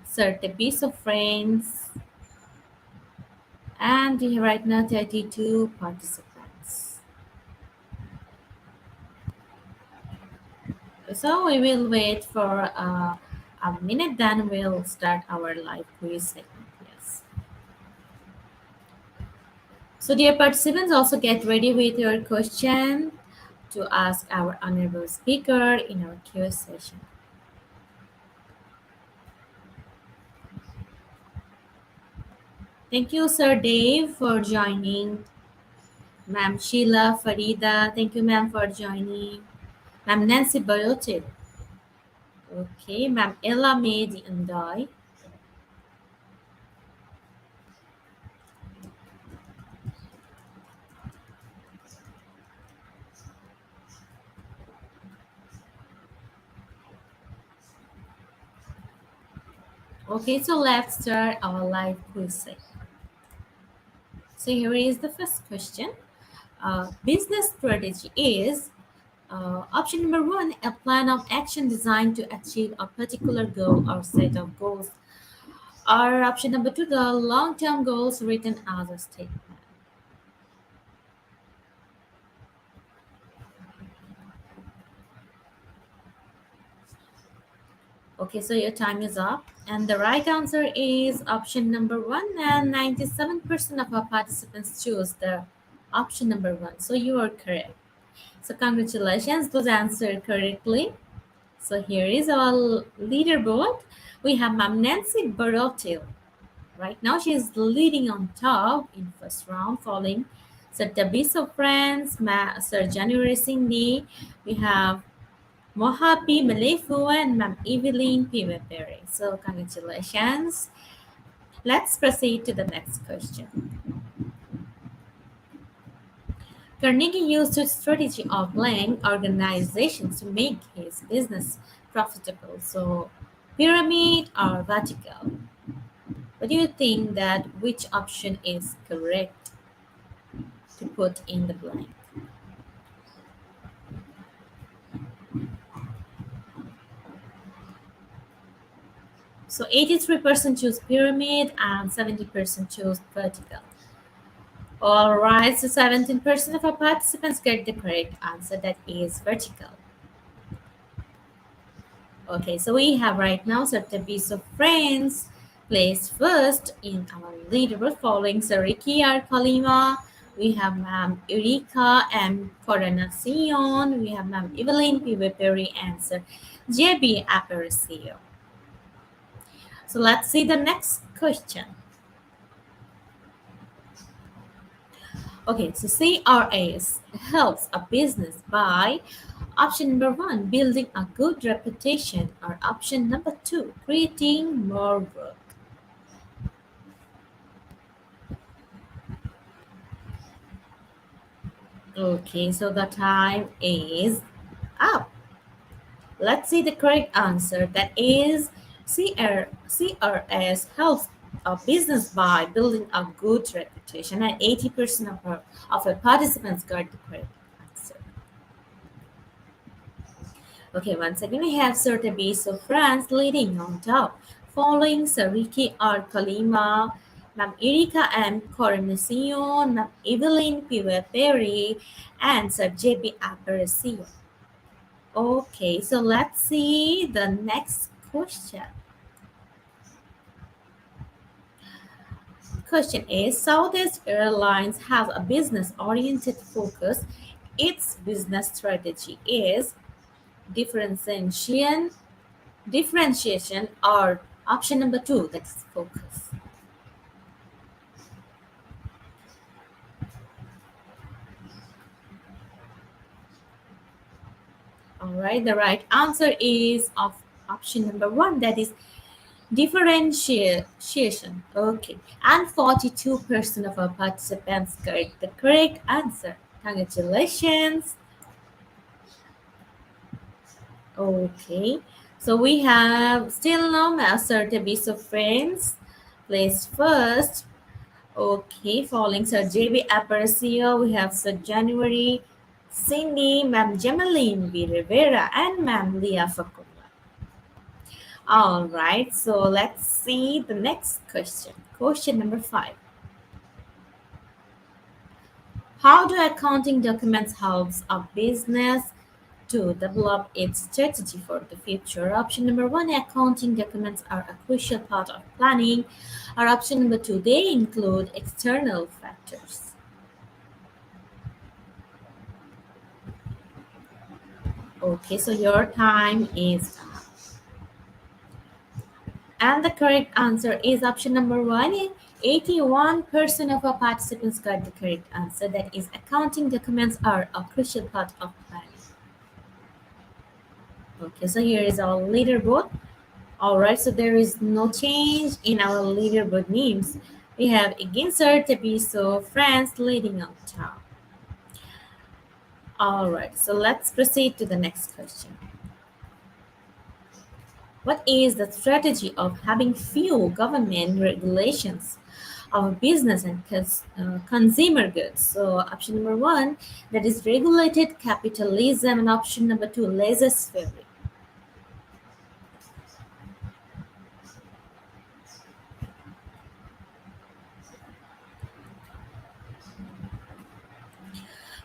Sir Tebiso Friends. And we have right now 32 participants. So we will wait for a minute, then we'll start our live quiz segment. Yes. So dear participants, also get ready with your question to ask our honorable speaker in our Q&A session. Thank you, Sir Dave, for joining. Ma'am Sheila Farida, thank you, ma'am, for joining. Ma'am Nancy Bayote. Okay, Ma'am Ella May Andoy. Okay, so let's start our live quiz segment. So here is the first question. Business strategy is option number 1, a plan of action designed to achieve a particular goal or set of goals. Or option number 2, the long-term goals written as a statement. Okay, so your time is up. And the right answer is option number 1. And 97% of our participants choose the option number 1. So you are correct. So congratulations, those answered correctly. So here is our leaderboard. We have Ma'am Nancy Barotil. Right now she is leading on top in first round, following Sir Tabiso Friends, Sir January Cindy. We have Mohapi Malefu and Ma'am Evelyn Pimepere. So congratulations. Let's proceed to the next question. Carnegie used a strategy of laying organizations to make his business profitable. So pyramid or vertical? What do you think that which option is correct to put in the blank? So 83% choose pyramid and 70% choose vertical. All right, so 17% of our participants get the correct answer, that is vertical. Okay, so we have right now Sir Tabiso Friends placed first in our leaderboard, following Sir Ricky R. Kalima, We have Ma'am Eureka M. Coronacion. We have Ma'am Evelyn Piveperry answer JB Aparicio. So let's see the next question. Okay, so CRAs helps a business by option number one, building a good reputation, or option number two, creating more work. Okay, so the time is up. Let's see the correct answer. That is CRS helps a business by building a good reputation, and 80% of our participants got the correct answer. Okay, once again, we have Sir Tabis of France leading on top, following Sir Ricky R. Kalima, Ma'am Erika M. Coronacion, Ma'am Evelyn Pivet Perry, and Sir J.B. Aparicio. Okay, so let's see the next question. Question is, Southwest Airlines has a business-oriented focus. Its business strategy is differentiation, or option number two, that's focus. All right, the right answer is of option number one, that is differentiation. Okay, and 42% of our participants got the correct answer. Congratulations. Okay, so we have still no master Tabis of friends. Placed first. Okay, following Sir J.B. Aparicio, we have Sir January, Cindy, Ma'am Gemaline B. Rivera, and Ma'am Leah Fakula. All right, so let's see the next question. Question number 5. How do accounting documents helps a business to develop its strategy for the future? Option number one, accounting documents are a crucial part of planning. Or option number two, they include external factors. Okay, so your time is up. And the correct answer is option number one. 81% of our participants got the correct answer. That is, accounting documents are a crucial part of planning. Okay, so here is our leaderboard. All right, so there is no change in our leaderboard names. We have again Sir Tabiso, France leading on top. All right, so let's proceed to the next question. What is the strategy of having few government regulations of business and consumer goods? So option number one, that is regulated capitalism, and option number two, laissez-faire.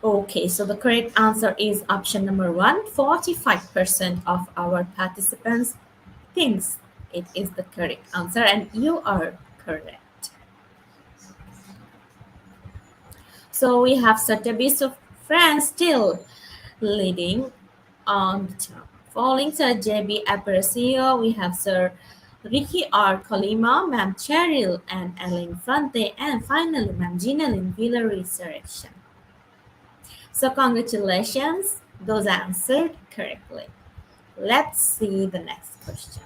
Okay, so the correct answer is option number one. 45% of our participants thinks it is the correct answer, and you are correct. So we have Sotheby's of France still leading on the top. Following Sir J.B. Aparicio, we have Sir Ricky R. Colima, Ma'am Cheryl and Ellen Fronte, and finally Ma'am Ginalyn Villa Resurrection. So congratulations, those answered correctly. Let's see the next question.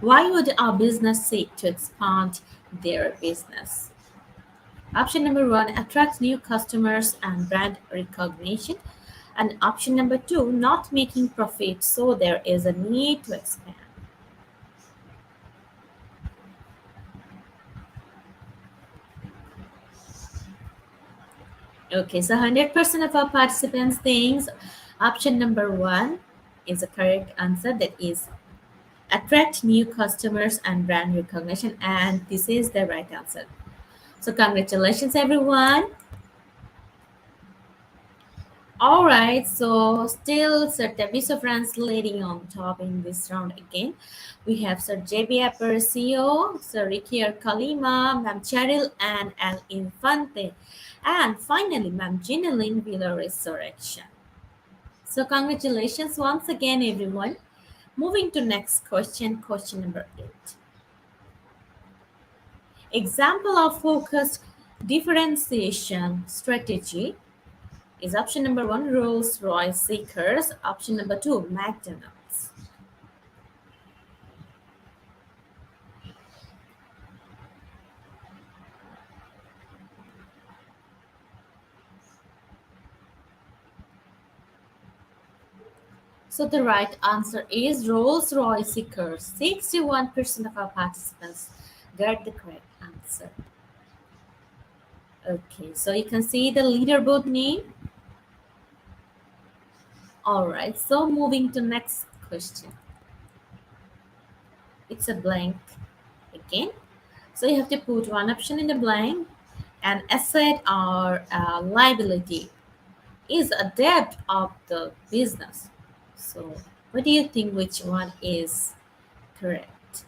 Why would a business seek to expand their business? Option number one, attract new customers and brand recognition. And option number two, not making profit, so there is a need to expand. Okay, so 100% of our participants thinks option number one is the correct answer. That is attract new customers and brand recognition, and this is the right answer. So congratulations, everyone. All right, so still Sir Tabiso France leading on top in this round again. We have Sir JB Aparicio, Sir Ricky Kalima, Ma'am Cheryl, and Al Infante. And finally, Ma'am Ginelyn Villa Resurrection. So congratulations once again, everyone. Moving to next question number 8. Example of focused differentiation strategy is option number 1, Rolls-Royce Seekers. Option number 2, McDonald's. So the right answer is Rolls-Royce Seekers. 61% of our participants got the correct answer. Okay, so you can see the leaderboard name. All right, so moving to next question. It's a blank again. So you have to put one option in the blank. An asset or a liability is a debt of the business. So what do you think which one is correct?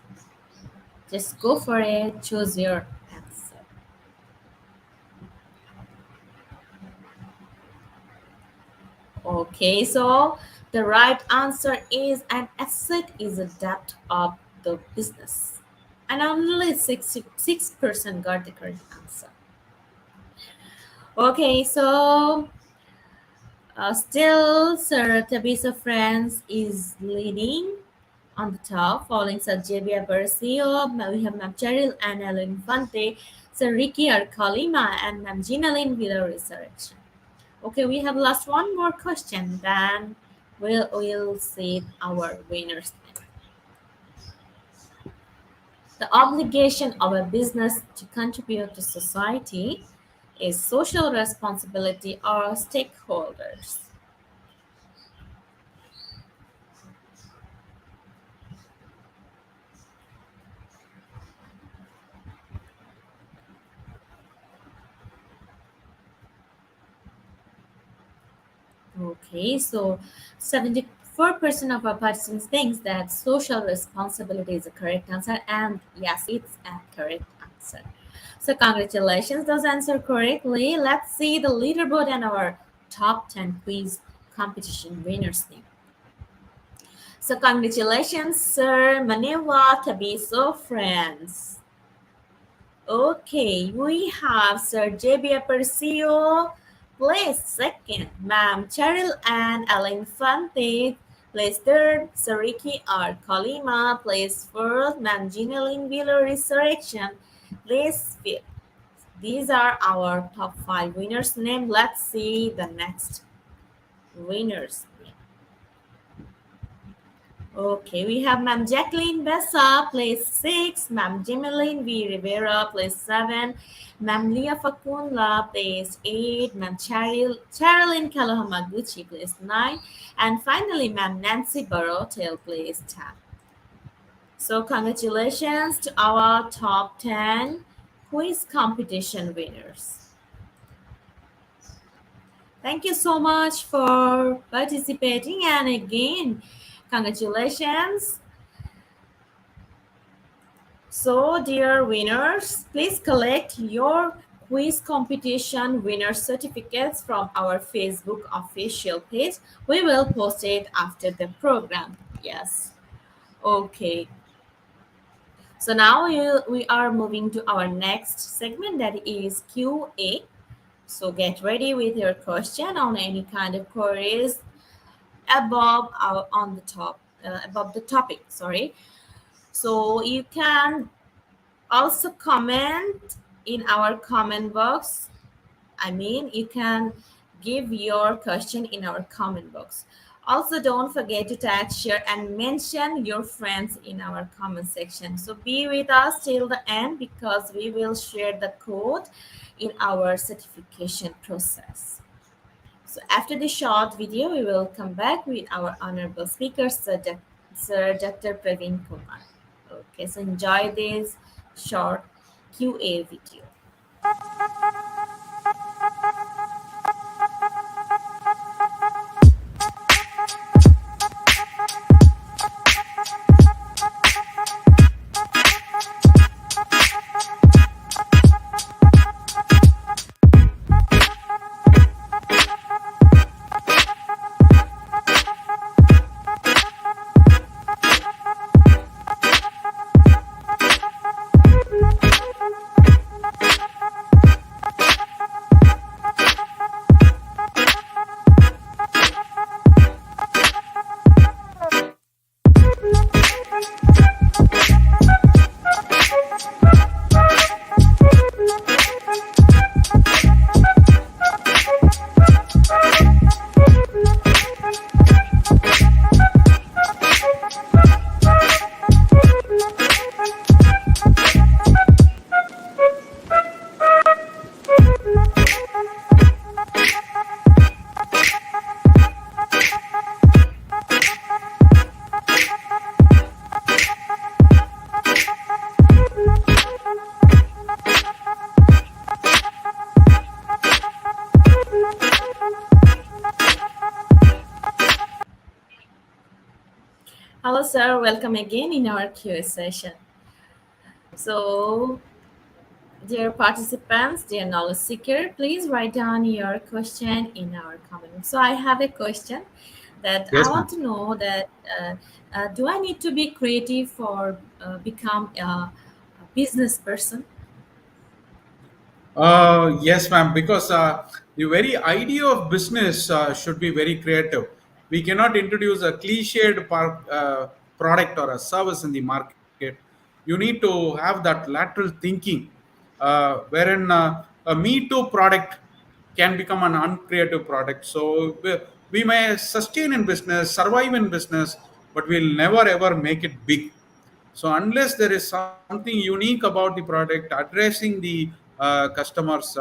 Just go for it. Choose your answer. Okay, so the right answer is an asset is a debt of the business. And only 66% got the correct answer. Okay, so still Sir Tabisa France is leading on the top, following Sir Javier Bercio. We have Ma'am Cheryl and Ellen Infante, Sir Ricky Arcolima, and Ma'am Ginalyn Villa Resurrection. Okay, we have last one more question, then we'll see our winners. The obligation of a business to contribute to society is social responsibility or stakeholders. Okay, so 74% of our participants thinks that social responsibility is the correct answer, and yes, it's a correct answer. So congratulations, those answer correctly. Let's see the leaderboard and our top 10 quiz competition winners name. So congratulations, Sir Manewa Tabiso friends. Okay, we have Sir JB Aparicio, placed second. Ma'am Cheryl and Ellen Infante, placed third. Sir Ricky R. Colima, placed fourth. Ma'am Ginelyn Villa Resurrection, placed fifth. These are our top 5 winners' name. Let's see the next winners' name. Okay, we have Ma'am Jacqueline Bessa, place 6. Ma'am Jimeline V. Rivera, place 7. Ma'am Leah Facunla, place 8. Ma'am Charilyn Kalahamaguchi, place 9. And finally, Ma'am Nancy Barotel, place 10. So congratulations to our top 10 quiz competition winners. Thank you so much for participating, and again, congratulations. So, dear winners, please collect your quiz competition winner certificates from our Facebook official page. We will post it after the program. Yes. Okay. So now we are moving to our next segment, that is QA. So get ready with your question on any kind of queries above on the top above the topic. Sorry. So you can also comment in our comment box. I mean, you can give your question in our comment box. Also, don't forget to tag, share, and mention your friends in our comment section. So be with us till the end, because we will share the code in our certification process. So after the short video, we will come back with our honorable speaker, Sir Dr. Praveen Kumar. Okay, so enjoy this short QA video. Hello, sir. Welcome again in our Q&A session. So, dear participants, dear knowledge seeker, please write down your question in our comment. So, I have a question that I Yes, want ma'am. to know that do I need to be creative for become a business person? Yes, ma'am, because the very idea of business should be very creative. We cannot introduce a cliched product or a service in the market. You need to have that lateral thinking, wherein a Me Too product can become an uncreative product. So we may sustain in business, survive in business, but we'll never ever make it big. So unless there is something unique about the product, addressing the customers'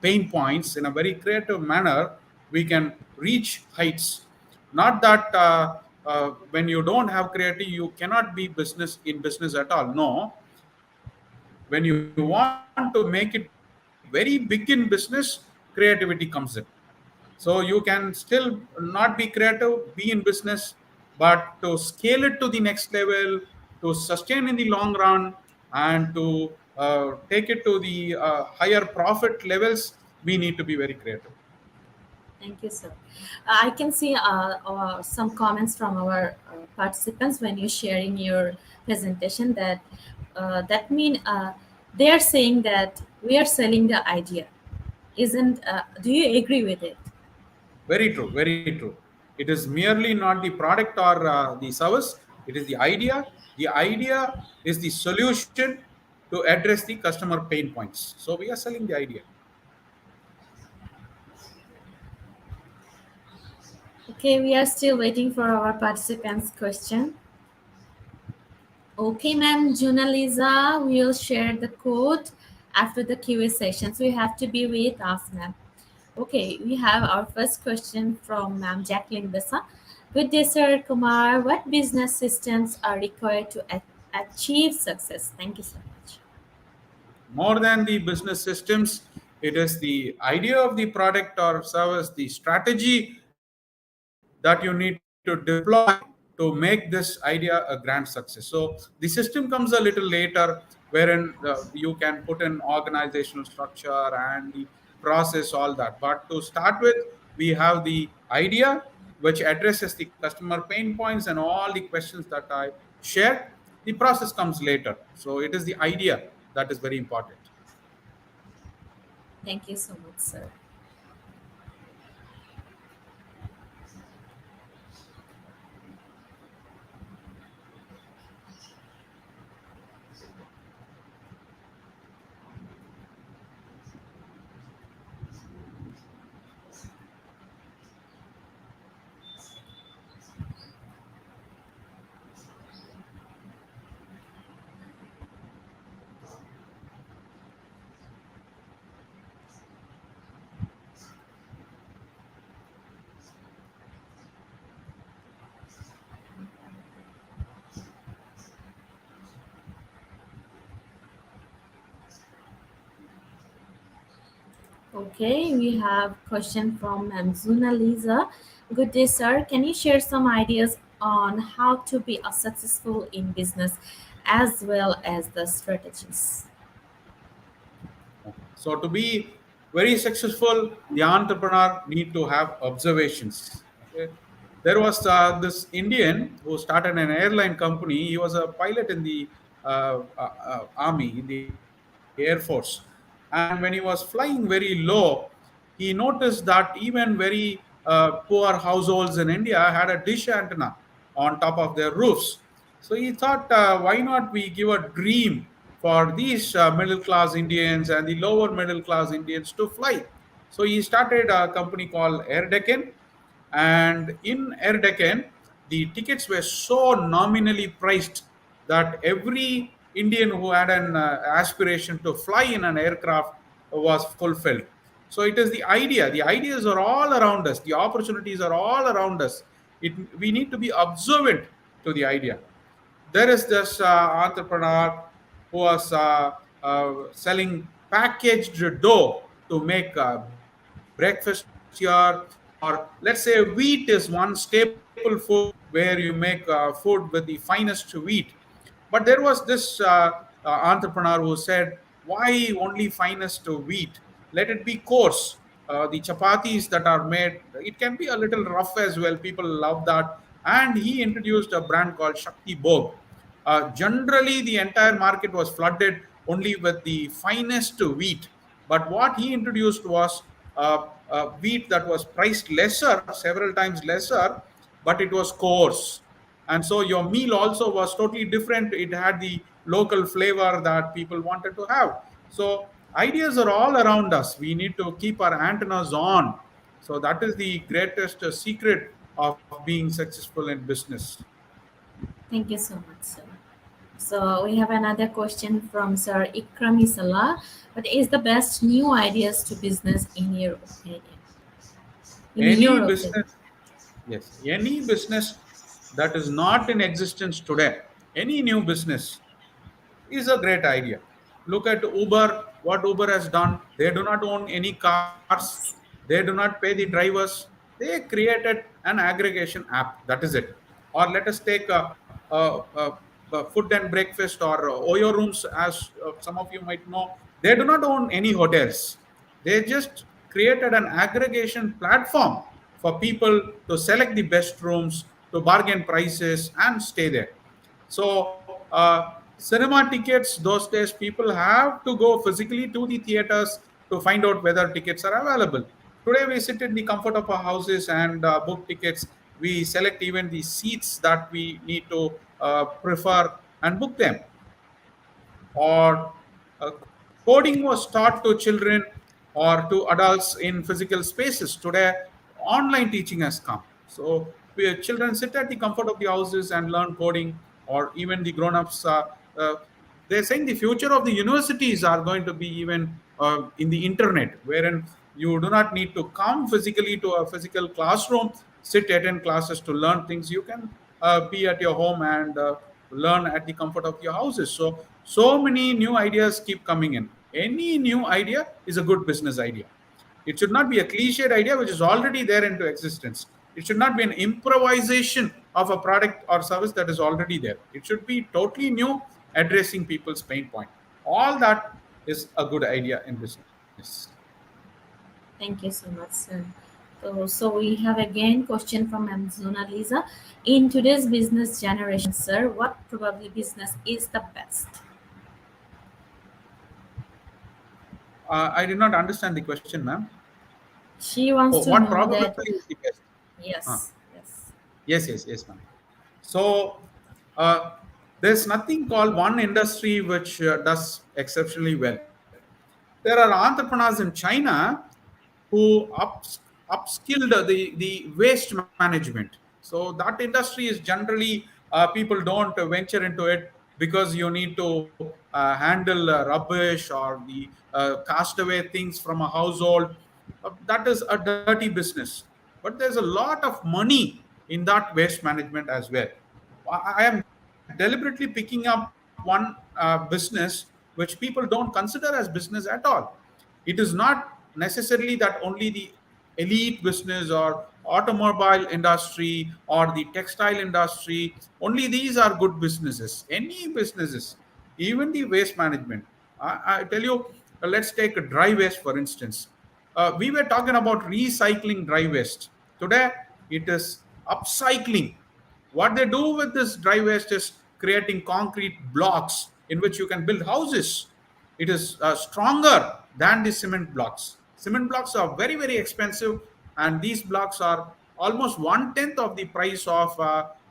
pain points in a very creative manner, we can reach heights. Not that when you don't have creativity, you cannot be business in business at all. No, when you want to make it very big in business, creativity comes in. So you can still not be creative, be in business, but to scale it to the next level, to sustain in the long run, and to take it to the higher profit levels, we need to be very creative. Thank you, sir. I can see some comments from our participants when you're sharing your presentation that mean they are saying that we are selling the idea. Isn't do you agree with it? Very true, very true. It is merely not the product or the service, it is the idea. The idea is the solution to address the customer pain points. So we are selling the idea. Okay, we are still waiting for our participants' question. Okay, ma'am, Juna Lisa will share the code after the QA session. So you have to be with us, ma'am. Okay, we have our first question from Ma'am Jacqueline Bessa. Good day, Sir Kumar. What business systems are required to achieve success? Thank you so much. More than the business systems, it is the idea of the product or service, the strategy that you need to deploy to make this idea a grand success. So the system comes a little later, wherein you can put in organizational structure and the process, all that. But to start with, we have the idea which addresses the customer pain points and all the questions that I shared. The process comes later. So it is the idea that is very important. Thank you so much, sir. Okay, we have question from Ma'am Zuna Lisa. Good day, sir. Can you share some ideas on how to be a successful in business as well as the strategies? So to be very successful, the entrepreneur need to have observations. Okay? There was this Indian who started an airline company. He was a pilot in the army, in the air force. And when he was flying very low, he noticed that even very poor households in India had a dish antenna on top of their roofs. So he thought, why not we give a dream for these middle class Indians and the lower middle class Indians to fly. So he started a company called Air Deccan, and in Air Deccan, the tickets were so nominally priced that every Indian who had an aspiration to fly in an aircraft was fulfilled. So it is the idea. The ideas are all around us. The opportunities are all around us. We need to be observant to the idea. There is this entrepreneur who was selling packaged dough to make breakfast here, or let's say wheat is one staple food where you make food with the finest wheat. But there was this entrepreneur who said, why only finest wheat? Let it be coarse. The chapatis that are made, it can be a little rough as well. People love that. And he introduced a brand called Shakti Bhog. Generally, the entire market was flooded only with the finest wheat. But what he introduced was wheat that was priced lesser, several times lesser, but it was coarse. And so your meal also was totally different. It had the local flavor that people wanted to have. So ideas are all around us. We need to keep our antennas on. So that is the greatest secret of being successful in business. Thank you so much, sir. So we have another question from Sir Ikrami Salah. What is the best new ideas to business in your opinion? In Any your opinion. business, yes, any business that is not in existence today, any new business is a great idea. Look at Uber, what Uber has done. They do not own any cars, Yes. they do not pay the drivers. They created an aggregation app. That is it. Or let us take food and breakfast or Oyo rooms, as some of you might know. They do not own any hotels. They just created an aggregation platform for people to select the best rooms, to bargain prices, and stay there. So, cinema tickets, those days, people have to go physically to the theaters to find out whether tickets are available. Today, we sit in the comfort of our houses and book tickets. We select even the seats that we need to prefer and book them. Or coding was taught to children or to adults in physical spaces. Today, online teaching has come. So children sit at the comfort of the houses and learn coding, or even the grown-ups. Uh, they're saying the future of the universities are going to be even in the internet, wherein you do not need to come physically to a physical classroom, sit, attend classes to learn things. You can be at your home and learn at the comfort of your houses. So many new ideas keep coming in. Any new idea is a good business idea. It should not be a cliched idea which is already there into existence. It should not be an improvisation of a product or service that is already there. It should be totally new, addressing people's pain point. All that is a good idea in business. Thank you so much, sir. So we have again question from Amazona Lisa. In today's business generation, sir, what probably business is the best? I did not understand the question, ma'am. She wants Oh, to what know probably that. is the best? Ah, Yes, yes. yes, ma'am. So uh, there's nothing called one industry which does exceptionally well. There are entrepreneurs in China who upskilled the waste management. So that industry is generally people don't venture into it because you need to handle rubbish or the castaway things from a household. That is a dirty business. But there's a lot of money in that waste management as well. I am deliberately picking up one business which people don't consider as business at all. It is not necessarily that only the elite business or automobile industry or the textile industry, only these are good businesses. Any businesses, even the waste management. I tell you, let's take a dry waste for instance. We were talking about recycling dry waste. Today, it is upcycling. What they do with this dry waste is creating concrete blocks in which you can build houses. It is stronger than the cement blocks. Cement blocks are very, very expensive, and these blocks are almost one tenth of the price of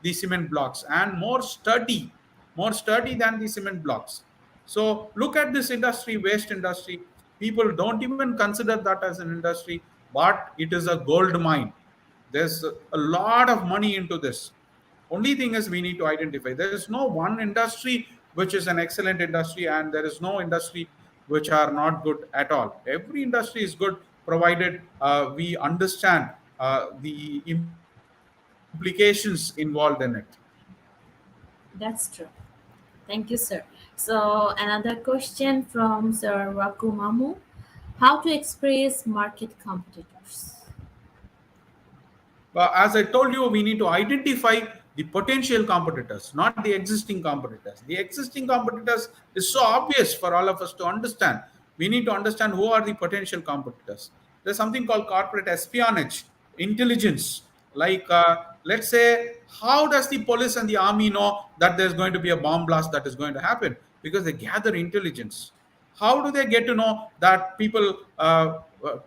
the cement blocks and more sturdy than the cement blocks. So look at this industry, waste industry. People don't even consider that as an industry, but it is a gold mine. There's a lot of money into this. Only thing is we need to identify. There is no one industry which is an excellent industry, and there is no industry which are not good at all. Every industry is good provided we understand the implications involved in it. That's true. Thank you, sir. So another question from Sir Rakumamu. How to express market competitors? But as I told you, we need to identify the potential competitors, not the existing competitors. The existing competitors is so obvious for all of us to understand. We need to understand who are the potential competitors. There's something called corporate espionage, intelligence. Like, let's say, how does the police and the army know that there's going to be a bomb blast that is going to happen? Because they gather intelligence. How do they get to know that people,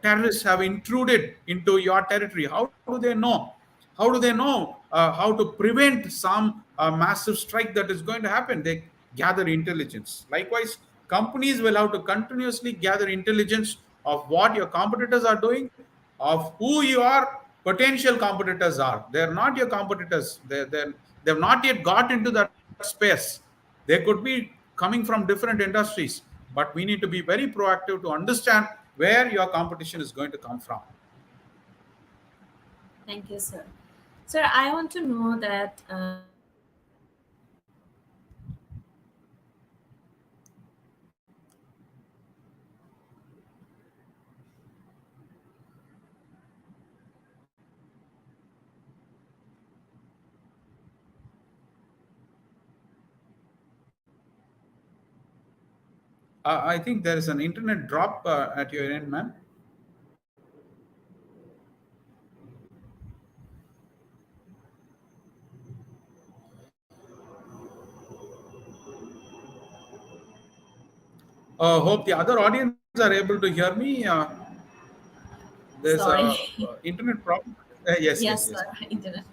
terrorists have intruded into your territory? How do they know? How do they know how to prevent some massive strike that is going to happen? They gather intelligence. Likewise, companies will have to continuously gather intelligence of what your competitors are doing, of who your potential competitors are. They're not your competitors. They've not yet got into that space. They could be coming from different industries, but we need to be very proactive to understand where your competition is going to come from. Thank you, sir. Sir, I want to know that. I think there is an internet drop at your end, ma'am. Hope the other audience are able to hear me. There's a Sorry. internet problem. Yes, yes, Yes, yes. sir. Internet.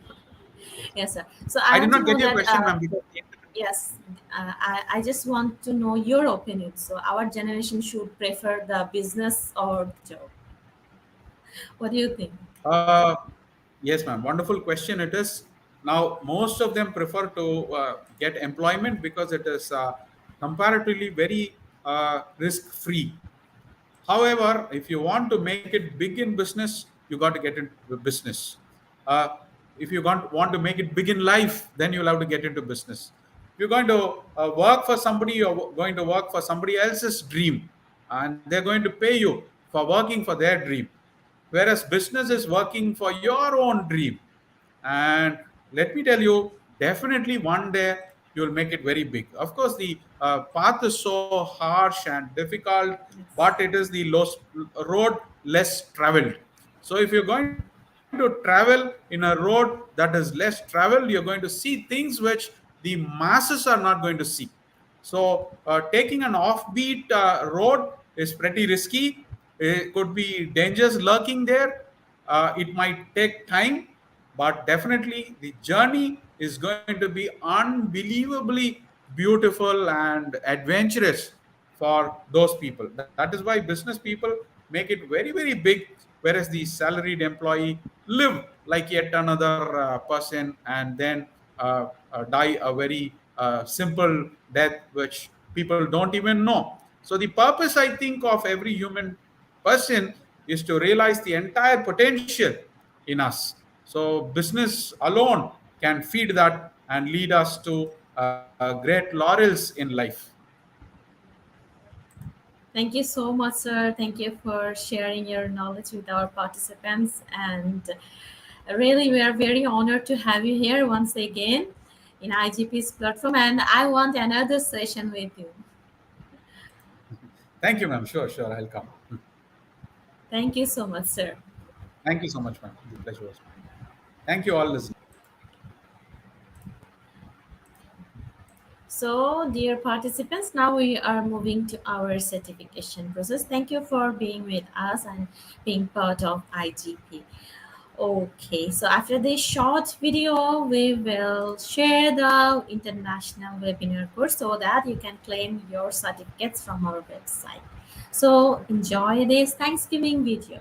Yes, sir. So I I did want to not know get your that. question, ma'am. Because the internet. Yes, I just want to know your opinion. So our generation should prefer the business or job. What do you think? Uh, yes, ma'am. Wonderful question. It is. Now, most of them prefer to get employment because it is comparatively very risk free. However, if you want to make it big in business, you got to get into business. Uh, if you want to make it big in life, then you'll have to get into business. If you're going to work for somebody, you're going to work for somebody else's dream, and they're going to pay you for working for their dream. Whereas business is working for your own dream. And let me tell you, definitely one day you'll make it very big. Of course, the path is so harsh and difficult, Yes. but it is the road less traveled. So if you're going to travel in a road that is less traveled, you're going to see things which the masses are not going to see. So taking an offbeat road is pretty risky. It could be dangers lurking there. It might take time, but definitely the journey is going to be unbelievably beautiful and adventurous for those people. That is why business people make it very, very big, whereas the salaried employee live like yet another person and then die a very simple death, which people don't even know. So the purpose, I think, of every human person is to realize the entire potential in us. So business alone can feed that and lead us to great laurels in life. Thank you so much, sir. Thank you for sharing your knowledge with our participants. And really, we are very honored to have you here once again in IGP's platform. And I want another session with you. Thank you, ma'am. Sure, sure. I'll come. Thank you so much, sir. Thank you so much, ma'am. The pleasure was mine. Thank you, all listeners. So, dear participants, now we are moving to our certification process. Thank you for being with us and being part of IGP. Okay, so after this short video, we will share the international webinar course so that you can claim your certificates from our website. So enjoy this Thanksgiving video.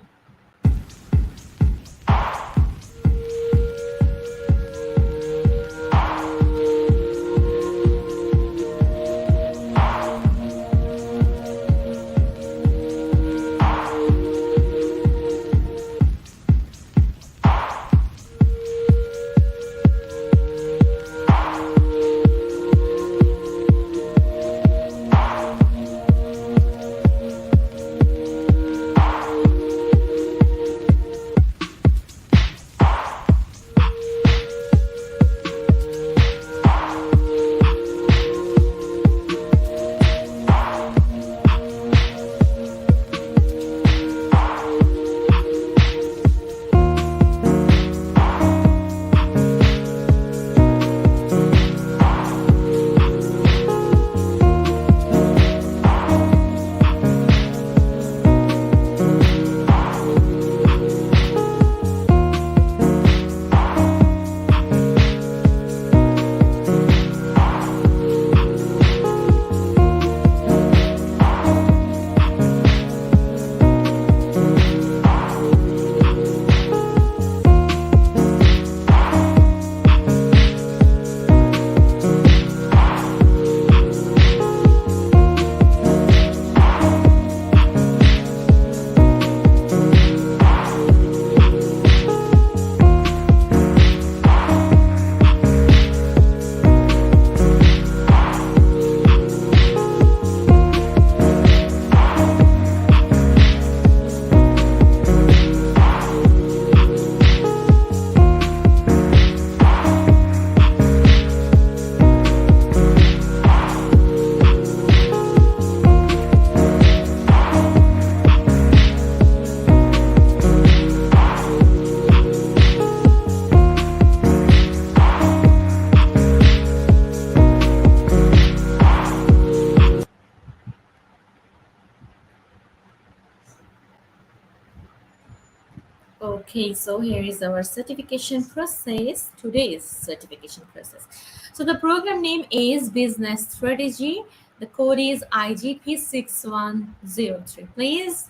Okay, so here is our certification process, today's certification process. So the program name is Business Strategy. The code is IGP6103. Please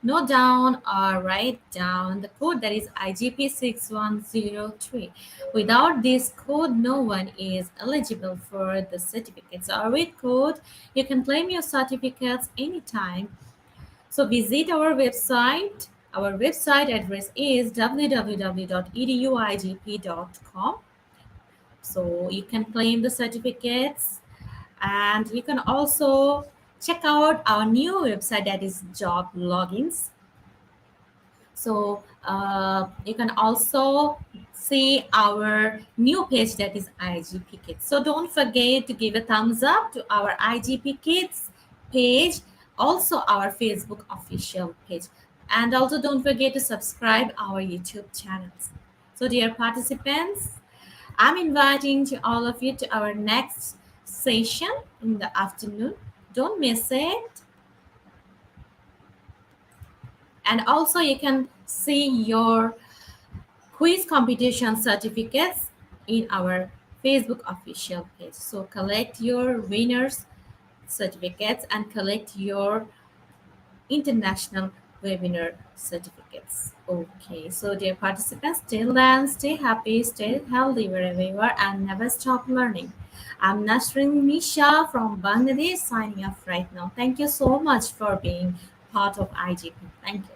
note down or write down the code, that is IGP6103. Without this code, no one is eligible for the certificates. So with code, you can claim your certificates anytime. So visit our website. Our website address is www.eduigp.com. So you can claim the certificates, and you can also check out our new website, that is Job Logins. So you can also see our new page, that is IGP Kids. So don't forget to give a thumbs up to our IGP Kids page, also our Facebook official page. And also don't forget to subscribe our YouTube channels. So dear participants, I'm inviting to all of you to our next session in the afternoon. Don't miss it. And also you can see your quiz competition certificates in our Facebook official page. So collect your winners certificates and collect your international webinar certificates. Okay, so dear participants, till then, stay happy, stay healthy wherever you are, and never stop learning. I'm Nasrin Misha from Bangladesh, signing off right now. Thank you so much for being part of IGP. Thank you.